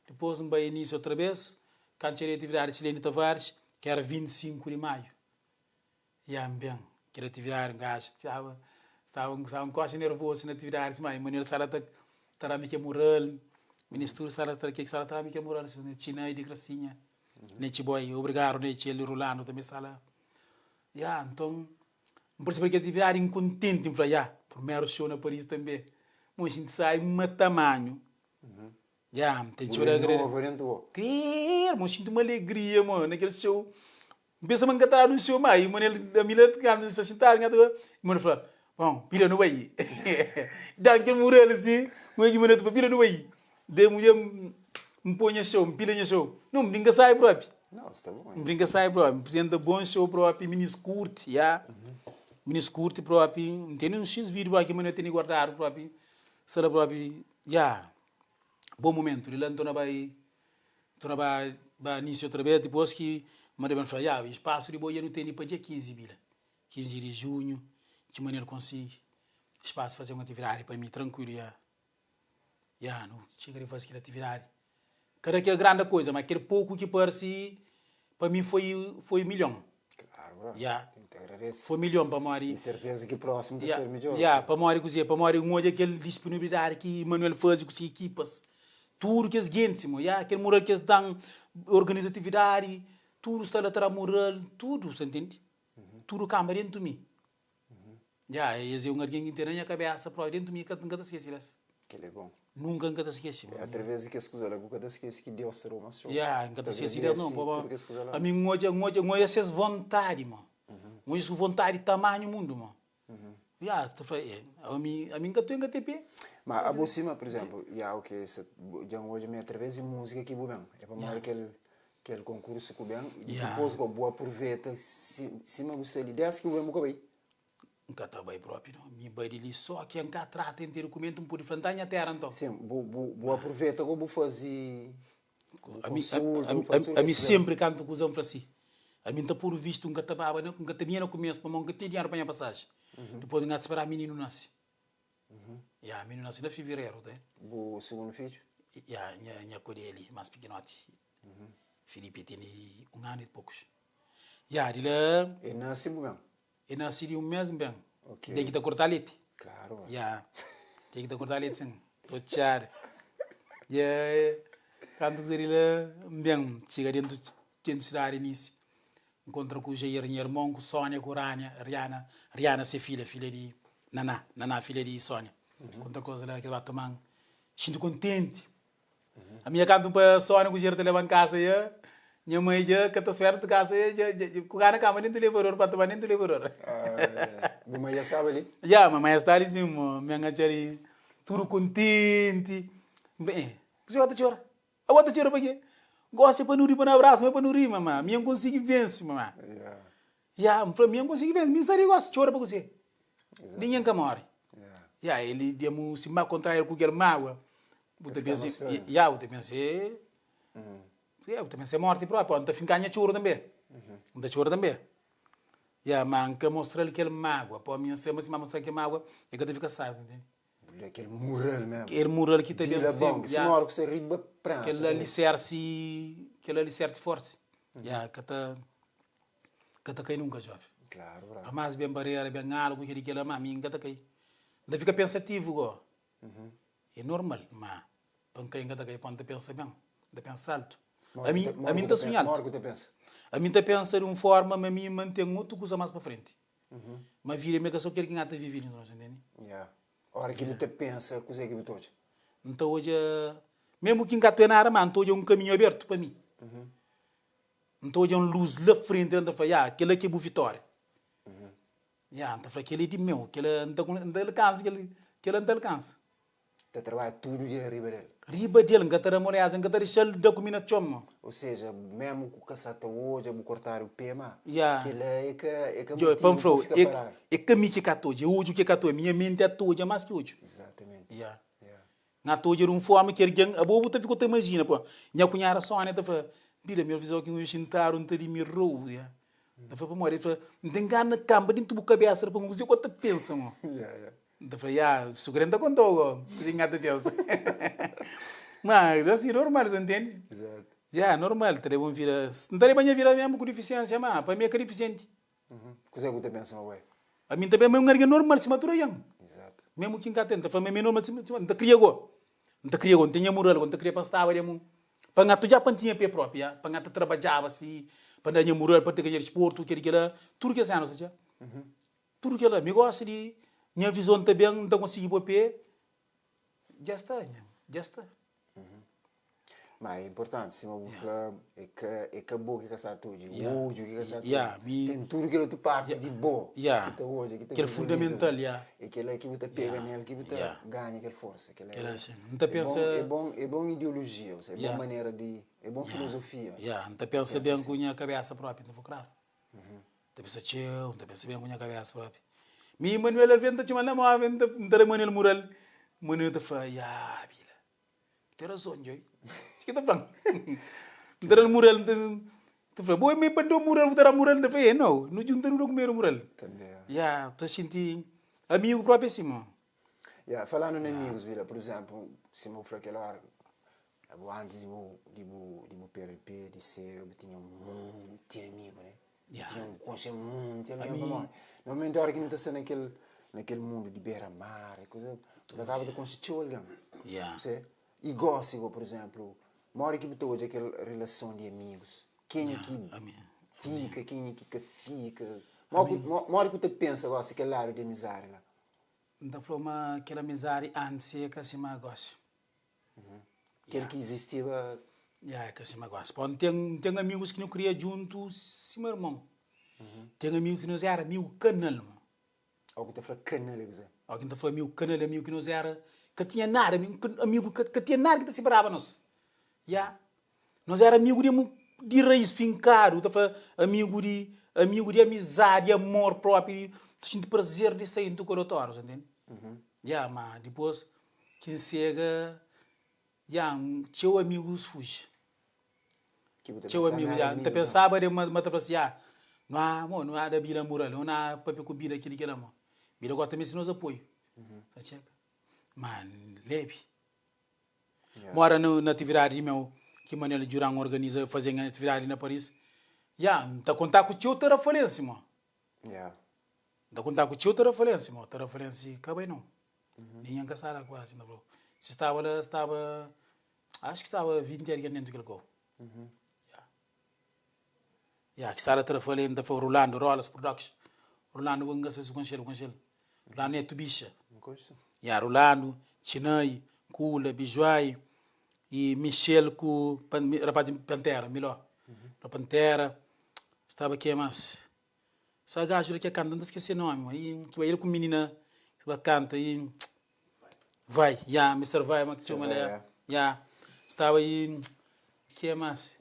Depois um vai início outra vez. Quando cheguei a atividade de Silene Tavares, que era 25 de maio. Bem, que era atividade, um gajo, estava um coche nervoso na atividade, mas a maneira estava me que moral, ministro estava me que moral, China e de gracinha, neste boy, obrigado, neste ele rolando também estava. Então, por isso que a atividade incontente, eu falei, primeiro show na Paris também, mas a gente sai um tamanho. Tem chora grande. Mas sinto uma alegria, mano, naquele show. Pensa que cantar no show, mas a minha canta se sentar, mano, fala, bom, pila no aí. Dá aquele mural assim, mas pila no aí. De mulher põe show, pila no show. Não brinca sai próprio. Não, está bom. Brinca sai próprio. Apresenta bom show próprio, minis curte, minis curte próprio. Tem um X vídeo aqui, mas eu tenho guardado próprio. Será próprio, bom momento. Ele não vai início outra vez, depois que mandei falar, o espaço de boia não tem para dia 15 bila. 15 de junho, de maneira consigo. Espaço fazer uma atividade para mim, tranquilo, não chega a fazer aquela atividade. Cada aquela grande coisa, mas aquele pouco que parece, para mim foi milhão. Claro, foi milhão para Mori. E certeza que próximo de ser melhor. Para Mori, um olho aquela disponibilidade que Manuel faz com as equipas. Tudo que é gente, aquele moral que eles dão, organiza atividade, tudo está lá moral, tudo, você entende? Tudo câmara dentro de mim. Esse é um alguém inteiro na cabeça, para dentro de mim, que nunca se esquece. Que é bom. Nunca esquece. É através que escusa lá, nunca esquece que Deus será uma só. Nunca esquece Deus, não, pô. A mim, hoje é vontade, mano. Hoje é vontade de tamanho do mundo, mano. A mim, que eu tenho que mas a cima, por exemplo, o que já hoje me através de música que bem, é para mais aquele concurso que bem, e depois que eu aproveita, cima você ideias que bem nunca vai. Nunca está bem próprio, não. Me vai ali só que nunca trata de ter documento por fantasma terra então. Sim, vou aproveita que vou fazer. A mim sempre canto com os homens assim. A mim está por visto nunca estava, nunca tinha no começo, para nunca tinha dinheiro para a passagem. Depois nunca esperar menino nasce. Menino nasce em fevereiro, tá? O segundo filho? Minha coisa ali, mais pequenote. Felipe tem 1 ano e poucos. Ele nasce bem. Ele nasce de mês bem. Okay. Tem que te cortar leite. Claro. Tem que te cortar leite, sim. Tochar. Quando ele bem, chega dentro de cidade nisso. Encontra com o Jair, irmão, com Sônia, com Rihanna, ser filha de Naná, filha de Sônia. Quanta coisa lá que ela vai tomar. Sinto contente. A minha canto para Sônia, com o Jair, te leva em casa, minha mãe já que está esperando casa, com a cama nem te leva para tomar nem te leva. Mamãe já sabe ali? Mamãe está ali, sim, minha gachari, tudo contente. Bem, você vai te chorar? Eu vou te chorar para quê? Gosta para nuri para abraço, mas para nuri, mamãe. Minha consigo vencer, mamãe. Minha consigo vencer. Minha estaria gosta de chorar para você. Ninguém que morre. Ele deu se mal contra ele com aquele mágoa. Eu pensei, eu pensei morte própria. Então fica a choro também. Não choro também. Mas que mostrar aquele mágoa. Para mim, se mostrar que mágoa, é que fica salvo, entende? Aquele mural mesmo. Aquele mural que também é bom, que se mora que você riba prancha. Aquele alicerce forte. Que tá cai nunca, jovem. Claro, bravo. A mais bem barreira, bem algo, que aquele mami, que tá cai. Ainda fica pensativo, go. É normal, mas para quem que tá cai, pode pensar bem, de pensar alto. A mim tá sonhando. A mim tá pensando de uma forma, mas a mim mantém outra coisa mais para frente. Mas vira meio que só quer que ngata viver, não entende? A hora que você pensa, coisa que você hoje. Então hoje, mesmo que engata na área, mas hoje é um caminho aberto para mim. Então hoje é uma luz lá frente, então foi, aquele aqui é boa vitória. Então foi aquele de meu, aquele não alcança, aquele não alcança. Você trabalha tudo de arriba dele. Riba dele, não tem memória, não tem shell documentação. Ou seja, mesmo com o caçata hoje, eu vou cortar o pé, mas aquele é que é que me que catou, hoje o que catou, minha mente é toda, mais que hoje. Exatamente. Na toda era forma que ele a boa ficou te imagina, pô. Minha cunhada só né, tava, bila meu visão que um xintar um teri me rou, Tava para morrer, não tem gana camba dentro do cabeça para um coisa que pensa, mano. Tava se grande contou, cozinhada Deus. Mas assim normal, você entende? Exato. Normal, teremos vira, não teria banha vira mesmo com deficiência, mas para mim é que deficiente. Coisa que você pensa, ué? A mim também é um garganta normal, se maturaยัง. Exato. Mesmo quem cá tenta, foi mesmo normal, não cria go. Não cria go, não tinha moral, não cria para estar ali, para ngato já pantinha pé própria, para ngato trabalhava assim, para dar moral, para ter que desporto, que era tudo que é sano, já. Tudo que ela me gosta de minha visão também não consegui pôr pé, já está. Mas é importante, se uma falar é que boa que caçar tudo, hoje que caçar tudo, tem tudo que tu parte de boa, que está hoje, que é fundamental, é aquele que você pega nele, que você ganha aquela força, é bom ideologia, é boa maneira de, é bom filosofia. Não pensa bem com a cabeça própria, não vou claro. Não pensa chill, não pensa bem com a cabeça própria. Mi Manuel venta chama na mo venta ndare Manuel mural, Manuel ta fa bila. ter razão, Joy. Se kita pang. Ndara mural, tu falou, boy, me pandou mural, botar mural, tu falou, não, não junta no comer mural. Entendeu? Yeah, tu senti amigo próprio assim, Yeah, falando em amigos, vira, por exemplo, se eu for aquela hora, antes de meu PRP, de ser, eu tinha muito amigo, né? Yeah. Tinha muito amigo. Normalmente, a hora que não está sendo naquele mundo de beira-mar, coisa, tu acaba de constituir alguém. Yeah. E gosto, por exemplo, uma hora que eu estou aquela relação de amigos, quem é que fica, quem é que fica. Uma hora que tu pensa, gosta, aquele lado de amizade lá. Então, falou aquela amizade antes que assim mais gosto. Aquele que existia. Que assim mais gosto. Tem amigos que não queria juntos, sim, meu irmão. Tem amigos que não era amigo canal. Alguém está falando canal, dizer. Alguém está falando amigo canal, amigo que não era, que tinha nada, amigo que tinha nada que te separava nós. Nós era amigo de raiz fincado, tá falando amigo de amizade, amor próprio, tu sente prazer de sair do corredor, entende? Mas depois, quem chega, teu amigos fuge. Teu amigo, tu pensava de uma assim, não há da bila moral, não há papel com bila aquele que era, mano. Bila agora também se nos apoio. Mas, leve. Mora na atividade meu, que Manuel Durão organiza, fazendo atividade na Paris. Tá contar com o teu terá falência, mano. Da contar com o tio terá falência, mano. Terá falência, acabei não. Ninguém caçara quase, não falou. Se estava, acho que estava 20 anos dentro daquele gol. Que estava terá falência, foi Rolando, Rolas Production. Rolando, vamos gastar isso com ele. Rolando é Tubicha. Rolando, Chinai, Kula, Bijuai, e Michel com rapaz de Pantera, melhor. Pantera, estava aqui mais. Essa gajo que canta, não esqueci o nome, que vai ir com menina que canta e vai, Mr. Vai, mas que chama estava aí, que é mais?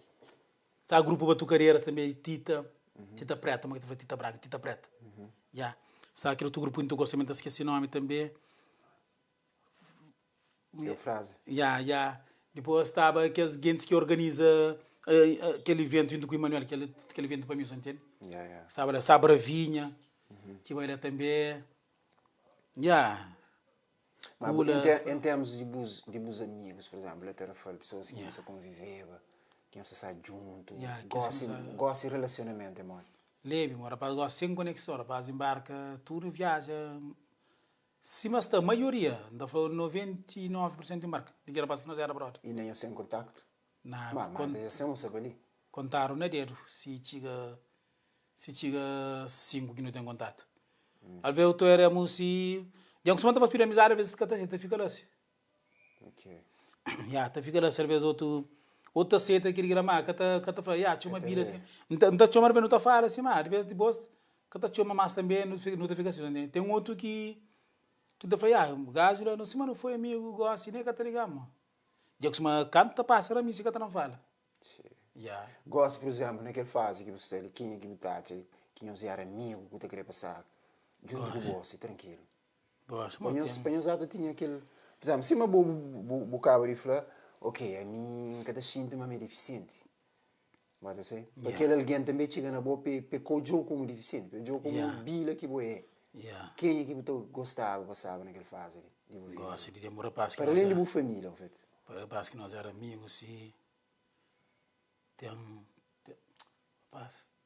Está o grupo Batucareiras também, Tita Preta, mas que foi Tita Braga, Tita Preta. Está aquele outro grupo que tu gosta muito, esqueci o nome também. Que frase? Depois estava aqueles gente que organiza aquele evento junto com o Emanuel, aquele evento para mim, você entende? Estava lá, Sabra Vinha, que vai lá também. Mas em termos de bons amigos, por exemplo, eu tenho falado pessoas que você conviveva, que você sai junto, gosta de relacionamento, mano. Leve, mano, rapaz, gosta sem conexão, rapaz, embarca, tudo viaja. Se mas a maioria, ainda foi 99% embarca, de que rapaz que nós era brother. E nem sem contacto? Não, mas já sabe ali. Contaram na dedo, se chega 5 que não tem contato. Às vezes tu éramos se já que estava pedindo amizade, às vezes tu fica lá assim. Tu fica lá, às vezes outra seta aquele gramar, que tá fala, tinha uma bira assim. Então tinha uma vez não tá fala assim, mas às vezes depois que tá tinha uma massa também, não fica assim. Tem um outro que tu fala, o gajo lá, não foi amigo, gosta, nem que tá ligado, mano. Já que uma canta passa, a mim se que não fala. Gosto, por exemplo, naquela fase que você quem que me tá, que você era amigo, que você queria passar junto com você, tranquilo. Gosto, Espanhol tinha aquele, por exemplo, se uma bocava de falar, ok, a mim cada sinto é deficiente. Mas eu sei, porque alguém também chega na boa pecou jogo como deficiente, jogo como bila que boé. Quem é que você gostava, passava naquela fase? Gosto de demorar para para além de boa família, em fait. Para que nós éramos amigos, e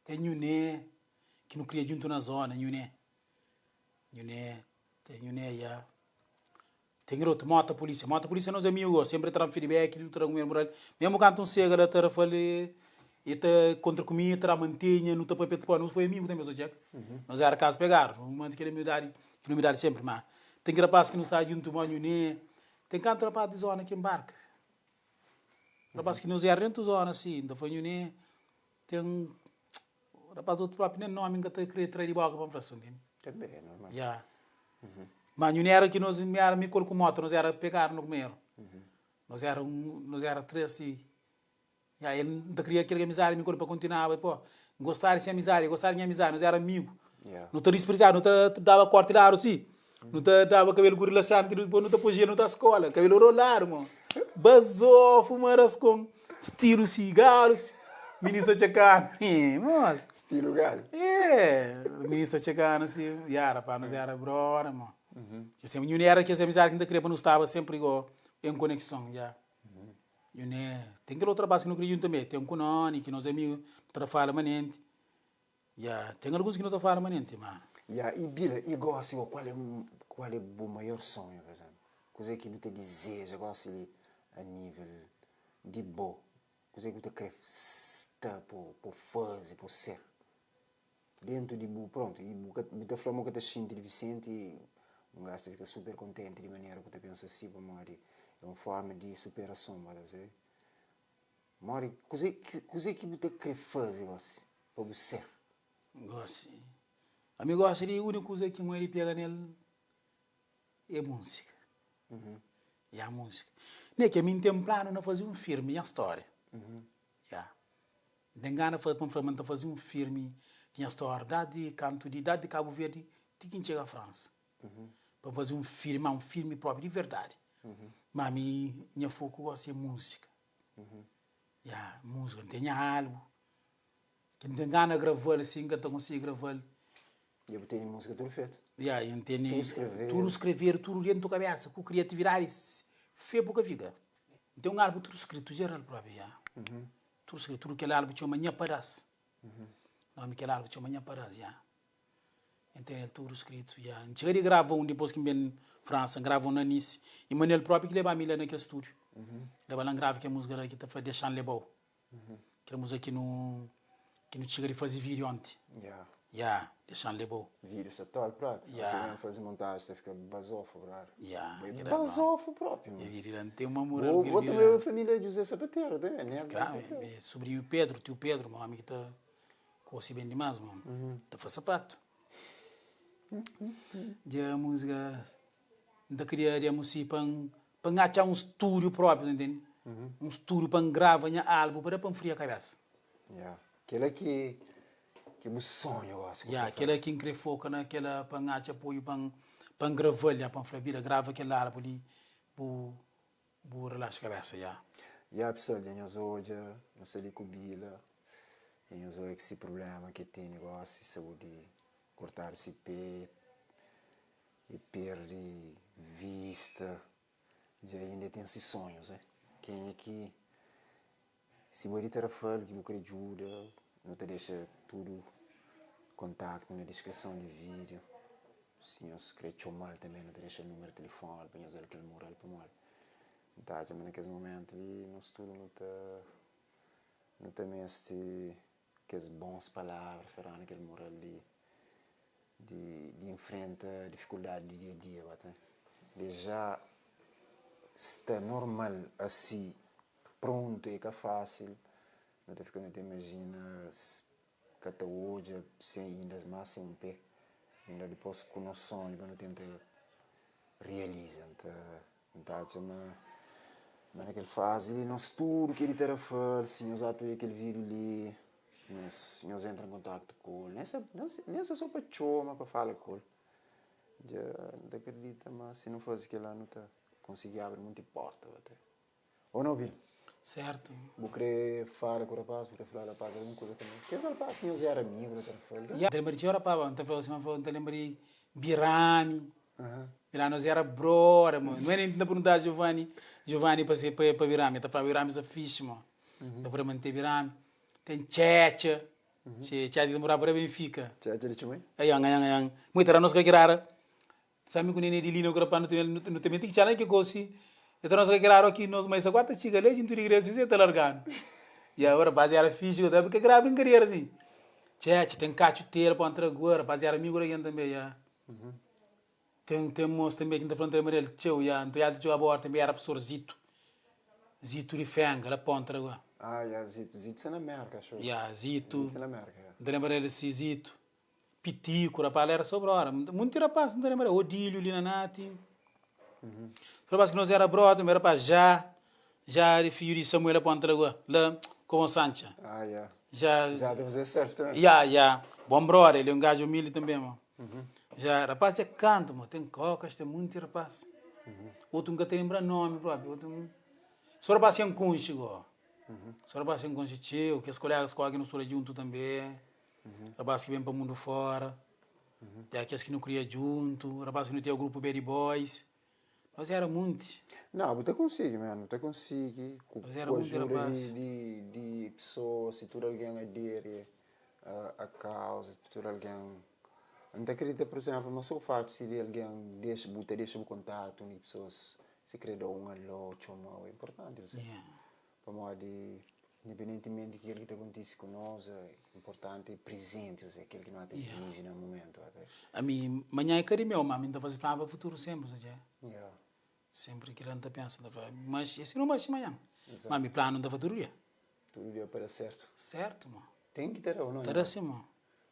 tem Yuné, que não cria junto na zona, Yuné, tem outro, Mota Polícia nós amigos, sempre traz feedback, mesmo quando um cega da terra falei, e tá contra comigo, traz mantenha, não tá para pedir, não foi amigo também, nós era caso pegar, um momento que não me dá sempre, mas tem rapaz que não sai junto com Yuné, tem canto rapaz de zona que embarca. Rapaz que nos é dentro da zona, assim, da foi Yuné, tem rapaz outro próprio, nem nome que está querendo trair de boca para a fração, entende? Também é normal. Mas Yuné era que nós me colocou moto, nós era pegar no comer. Nós era três, assim. Ele não queria aquele amizade, me colocou para continuar, pô, gostar de amizade, nós era amigo. Não te desprezar, não te dava corte de aro, assim. Não tava cabelo gorila santo, depois não tá pogia não tá escola, cabelo rolar, mano. Basou, fumaras com estilo cigarros, ministro checando, mano. Estilo galho. Ministro checando, assim, yara, para nós era brora, mano. Que sempre, eu era que essa amizade que ainda queria, não estava sempre igual, em conexão, já. Eu tem que outra base que não queria também, tem um conone, que nós amigos, não fala manente. Já, tem alguns que não falam manente, mas... E Bila, e gosta, qual é o maior sonho, por exemplo? Coisa que você deseja, gosta ali, a nível de bom? Coisa que você quer estar, por fazer, por ser? Dentro de bom, pronto, e você falou que você sente de Vicente e um gajo fica super contente de maneira que você pensa assim, Mori, é uma forma de superação, você? Mori, coisa que você quer fazer, você, para você ser? Gosto. A mim gosta de a única coisa que ele pega nele é música. E a música. Nem que a mim tem plano de fazer um filme, minha história. Tem gana de fazer um filme, minha história, de canto, de Cabo Verde, de quem chega à França. Para fazer um filme próprio, de verdade. Mas a minha foco gosta de música. Música, não tem algo. Que me tem gana de gravar assim, que eu consigo gravar. E eu tenho música tudo feito. Eu tenho Tudo escrever, tudo dentro da cabeça, com criatividade, feio pouca fica. Então um álbum tudo escrito, geral próprio, tudo escrito, tudo que álbum tinha amanhã parece. Não, aquele álbum tinha amanhã parece, Então é tudo escrito, Não chega de gravar depois que vem França, gravam na Nice, e Manuel próprio que leva a milha naquele estúdio. Leva lá grava que a música lá que está deixando lebou. Que a música que não chega de fazer vídeo ontem. Deixando lebou. Vídeo só top próprio. Quem fazer montagem, você fica basofo, claro. Basofo próprio. Vídeo tem uma moral. Vou também a família de José Sapateiro, né? Claro, sobrinho Pedro, tio Pedro, meu amigo que está coce bem demais, mano. Está faz sapato. De a música da queria música para achar um estúdio próprio, entende? Um estúdio para gravar um álbum para enfriar a cabeça. Aquele que é o sonho, aquele que quer focar naquela para achar apoio para gravar, para enfriar, grava aquele álbum ali, para relaxar a cabeça, pessoal, hoje, não sei com Bila, hoje esse problema que tem negócio, saúde, cortar esse pé, e perder vista, já ainda tem esses sonhos, Quem é que, se você ter a fala que você ajuda, não te deixa tudo contato na descrição do vídeo. Se você quer mal também, não te deixa o número de telefone para usar aquele moral para mal. Então, mas naquele momento ali, nós tudo não tem aquelas boas palavras para naquele moral de enfrentar a dificuldade do dia a dia, de já está normal assim, pronto e que é fácil, não te fica, não te imagina que até hoje sem ainda mais sem um pé, ainda depois com o nosso sonho não tenta realizar, então mas naquele fase nós tudo que ele terá feito, se nós atuamos aquele vídeo ali, nós entramos em contato com ele, nem só para chama para falar com ele, já acredita, mas se não fosse que lá não tá conseguir abrir muita porta até. Ou não, Bill? Certo. Vou querer falar com o rapaz, vou querer falar com o rapaz, alguma coisa também. Que esse rapaz, nós era amigo, não era lembra de hora para então foi então lembra de Birami. Birami nós era brora, mano. Não é nem para perguntar Giovanni para Birami, tá para Birami é fixe, mano. Tá para manter Birami. Tem Checha. Checha de morar para Benfica. Checha de Chumai? Ayang. Muito era nós que querer. Sabe que nem de lino que para não tem que tirar que coisa. Então nós queremos aqui nós mais agora chega ali a gente igreja se está largando. E agora basear físico deve que grave em carreira assim. Checha tem cachuteira para entrar agora, basear amigo aí também já. Tem moço também que está falando também teu já, então já de agora também era professor Zito de Fenga, lá para entrar agora. Zito na América, acho. Zito. Zito na América. Não lembra ele se Zito. Pitico, rapaz, era sobre a hora. Muito rapaz, não lembra Odílio, Lina Nati. Rapaz que nós era brother, era para já de filho de Samuel para entrar agora, lá com o Sancha. Já deve fazer certo também. Bom brother, ele é um gajo humilde também, mano. Já, rapaz, é canto, mano. Tem cocas, tem muito, rapaz. Outro nunca tem lembrar nome próprio. Outro... Só rapaz, é um conchigo. Só rapaz, é um conchigo. Que as colegas com no sul junto também. Rapaz que vem para o mundo fora. Já que as que não cria junto. Rapaz que não tem o grupo Berry Boys. Mas era muito. Não, você consegue, mano. Você consegue. Mas era Com a muito, ajuda rapaz. de pessoas, se tu alguém adere a causa, se tu alguém... Não acredita, por exemplo, mas só o fato de alguém deixa o contato com pessoas, se crede um alô, é importante, você. Yeah. Para modo de, independentemente do que acontece com nós, é importante e presente, você, aquele que não atinge no momento. A mim, amanhã é cari meu, mas ainda faz plano para o futuro sempre, sabe? Yeah. Sempre que ele pensa, mas esse não vai ser amanhã. Exato. Mas meu plano da futuro é. Tudo dia para certo. Certo, mano. Tem que ter ou não? Terá assim, mano.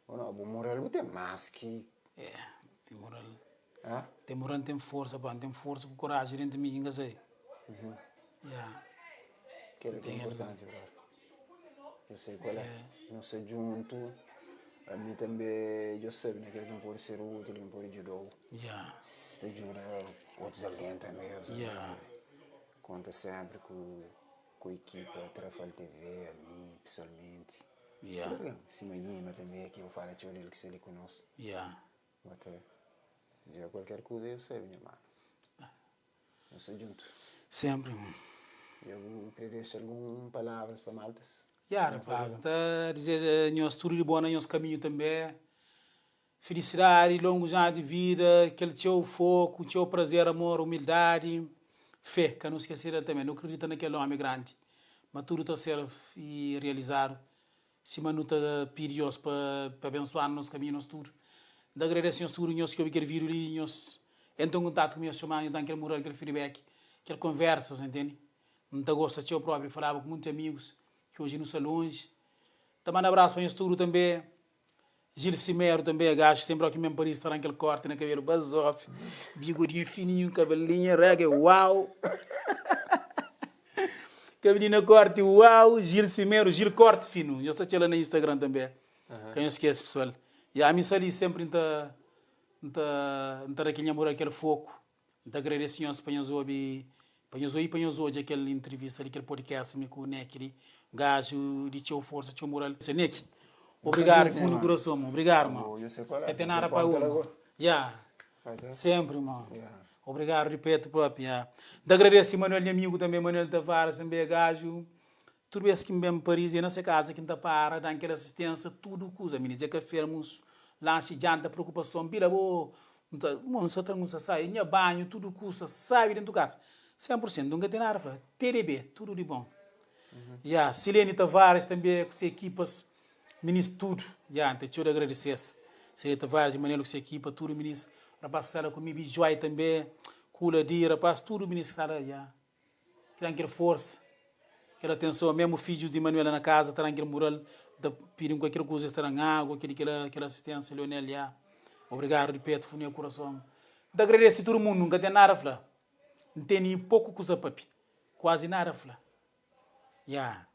Ou não, o moral não tem mais que... É, tem moral. Ah? Tem moral, tem força, mano. Tem força com coragem dentro de mim, que sei. Yeah. Aquilo que é importante, agora. Eu sei qual é. Não sei junto. A mim também, eu sei, né? Aquele que pode ser útil, que pode ajudar. Yeah. Se ajuda outros alguém também. Yeah. Conta sempre com a equipa, Trafal TV, a mim, pessoalmente. Yeah. Se me ima também, que eu falo de ele que se ele conosco. Yeah. Até, já qualquer coisa eu sei, minha mano. Eu sei junto. Sempre, mano. Eu queria deixar algumas palavras para maltas. Yeah, rapaz. Tá dizer, nós tudo de bom, nós caminho também. Felicidade, longos anos de vida, aquele teu foco, teu prazer, amor, humildade, fé, que não esquecer também. Não acredita naquele homem grande. Mas tudo está a ser e realizado. Se não está pedidos para abençoar nos caminhos tudo. Da agradecer tudo, nós que eu quero vir ali, nós entram em contato com meus chamados, dão aquele moral, aquele feedback, aquele conversa, entende? Não está gosta de eu próprio, falava com muitos amigos que hoje não são longe. Também um abraço para o tudo também. Gil Cimero também, gajo, sempre aqui mesmo para isso, está naquele corte, na cabelo basof, bigodinho fininho, cabelinho, reggae, uau! Cabelinho na corte, uau! Gil Cimero, Gil Corte Fino, já está lá no Instagram também. Quem esquece, pessoal. E a mim ali sempre está aquele amor, aquele foco, está agradecer a Espanha Zobi, Espanha Zobi, aquela entrevista, aquele podcast, com o Neck, gajo de teu força, teu moral, esse Neck. Obrigado, fundo do coração, obrigado, mano. Eu sei qual é. Que tem nada para o yeah. Sempre, mano. Yeah. Obrigado, repito, próprio. Yeah. Da agradeço, Manuel, meu amigo também, Manuel Tavares, também, gajo. Tudo isso que me vem Paris, e nessa casa, que está para, dá aquela assistência, tudo coisa. Me dizer que fermos, lanche, janta, preocupação, bila, não só tem muita sai, minha banho, tudo custa, sai dentro do casa. 100%, nunca tem nada para TDB, tudo de bom. Yeah. Silene Tavares também, com as equipas. Ministro tudo, já, deixa eu agradecer. Seria Tavares, de maneira que se equipa, tudo, ministro. Rapaz, estar comigo, Joai também, Cula de rapaz, tudo, ministro, já. Querem força, aquela atenção, mesmo filho de Manuela na casa, estar naquele mural, pedindo qualquer coisa, estar em água, aquela assistência, Leonel, já. Obrigado, repito, funil o coração. Da agradecer todo mundo, nunca tem nada, flá. Não tem nem pouco coisa, papi. Quase nada, flá. Já.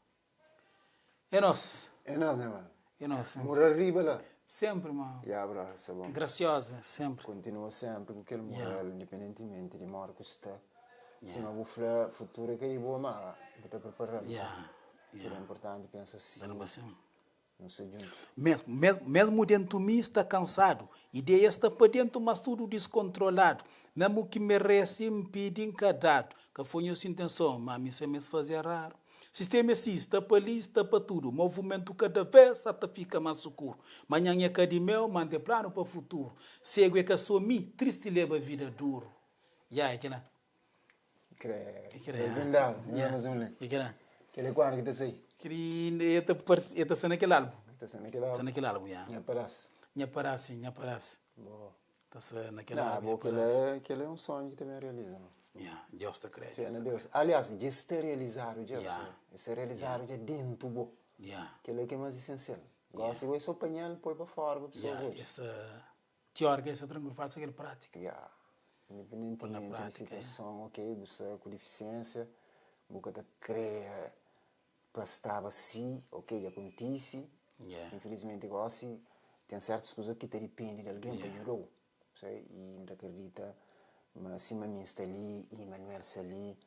É nós. É nós, né, mano? É nós. Morar arriba lá. Sempre, mano. Yeah, bro, isso é bom. Graciosa, sempre. Continua sempre com aquele moral, Yeah. independentemente de mora que está. Se não vou falar futuro que é boa, mas vou estar preparado. Yeah. Que é importante, pensa assim. Não sei junto. Mesmo dentro de mim está cansado. Ideia está para dentro, mas tudo descontrolado. Mesmo que me recém pedem cadado. Que foi a sua intenção, mas me se fazer raro. Sistema assim, está para ali, está para tudo. Movimento cada vez até fica mais seguro. Manhã é cada meu, mande plano para o futuro. Segue é que sou mi, triste leva a vida duro. Já, é que não? É verdade, não é mais um link. É que não? Que é quando que está aí? Que está sendo aquele álbum. Está naquele álbum. Está naquele álbum, já. Minha parece. Minha parece. Boa. Está sendo naquele Não, álbum. aquele é um sonho que também realiza, não? Yeah, Deus está crendo. Fé na Deus. Aliás, de ser realizado, já, Yeah. esse realizado já dentro do Yeah. aquilo é que é mais essencial. Gosta de só apanhar, pôr para fora, para a pessoa Yeah, ver. essa teórica, essa tranquilo, faz aquele prática. Yeah. Independentemente da prática, situação, ok, você com deficiência, você está criando para estar assim, ok, acontece. Yeah. Infelizmente, gosta, tem certas coisas que te dependem de alguém para ajudar. sei? E não acredita, mas se mim está ali, e Manuel está ali,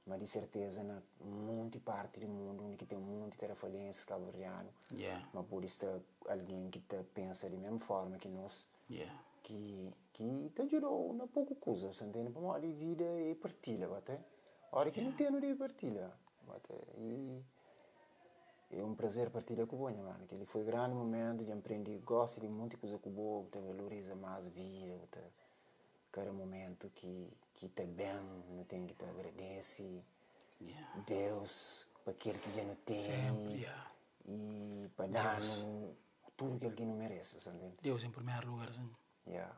mas de certeza na muita parte do mundo onde que tem muita terrafalense cabo-verdiano, Yeah. mas por isso alguém que pensa da mesma forma que nós, Yeah. que te ajudou na pouco coisa, você entende? Para uma vida e partilha, até. Hora que não tem no de partilha, até. E é um prazer partilhar com você, mano. Que ele foi um grande momento de aprender, gosto de muita coisa com você, te valoriza mais a vida, te, cada momento que está bem, não tem que te agradecer. Yeah. Deus, para aquele que já não tem. Sempre, yeah. E para dar tudo que ele não merece, você entende? Deus em primeiro lugar, sim. Yeah.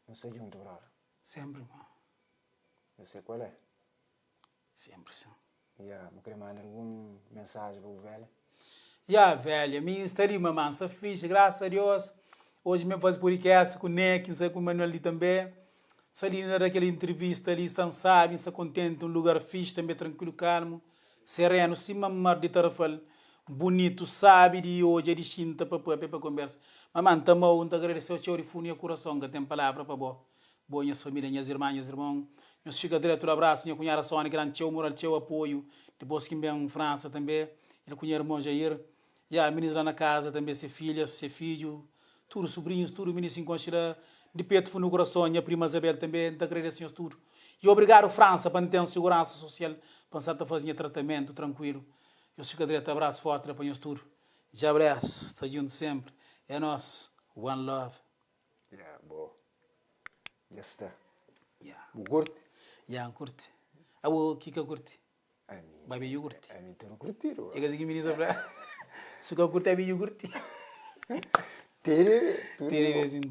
Não sei junto, brother. Sempre, mano. Eu sei qual é. Sempre, sim. Yeah. Não queria mandar alguma mensagem para o velho? Yeah, velho, minha estaria, mamãe, está fixe, graças a Deus. Hoje mesmo faz podcast com o Neck, com o Manuel ali também. Saindo daquela entrevista ali, estão sabe, está contente, um lugar fixe, também tranquilo, calmo, sereno, sim, mamar de tarafal, bonito, sabe, de hoje, de chinta, para conversa. Mamãe, também, não te agradecer o teu orifúnio e o coração, que tem palavra para boa. Boa, minhas famílias, minhas irmãs, meus irmãos. Meus chega direto do abraço, minha cunhada Sônia, grande teu moral, teu apoio. Depois que vem em França também, ele cunha irmão Jair. E a menina lá na casa também, ser filha, ser filho, tudo, sobrinhos, tudo, menino se encontra de peito no coração, a prima Isabel também, te agradeço tudo. E obrigado, França, para ter segurança social, para estar fazendo tratamento tranquilo. Eu chego direto, abraço forte, apanhas tudo. Já abraço, está junto sempre. É nosso, one love. Yeah, boa. Já está. Yeah. O curte? Yeah, curte. O que curte? A mim. Vai bem iogurte. A mim estou no curtir. É que assim que me diz a se eu curte é bem iogurte. Tere. Tere, assim,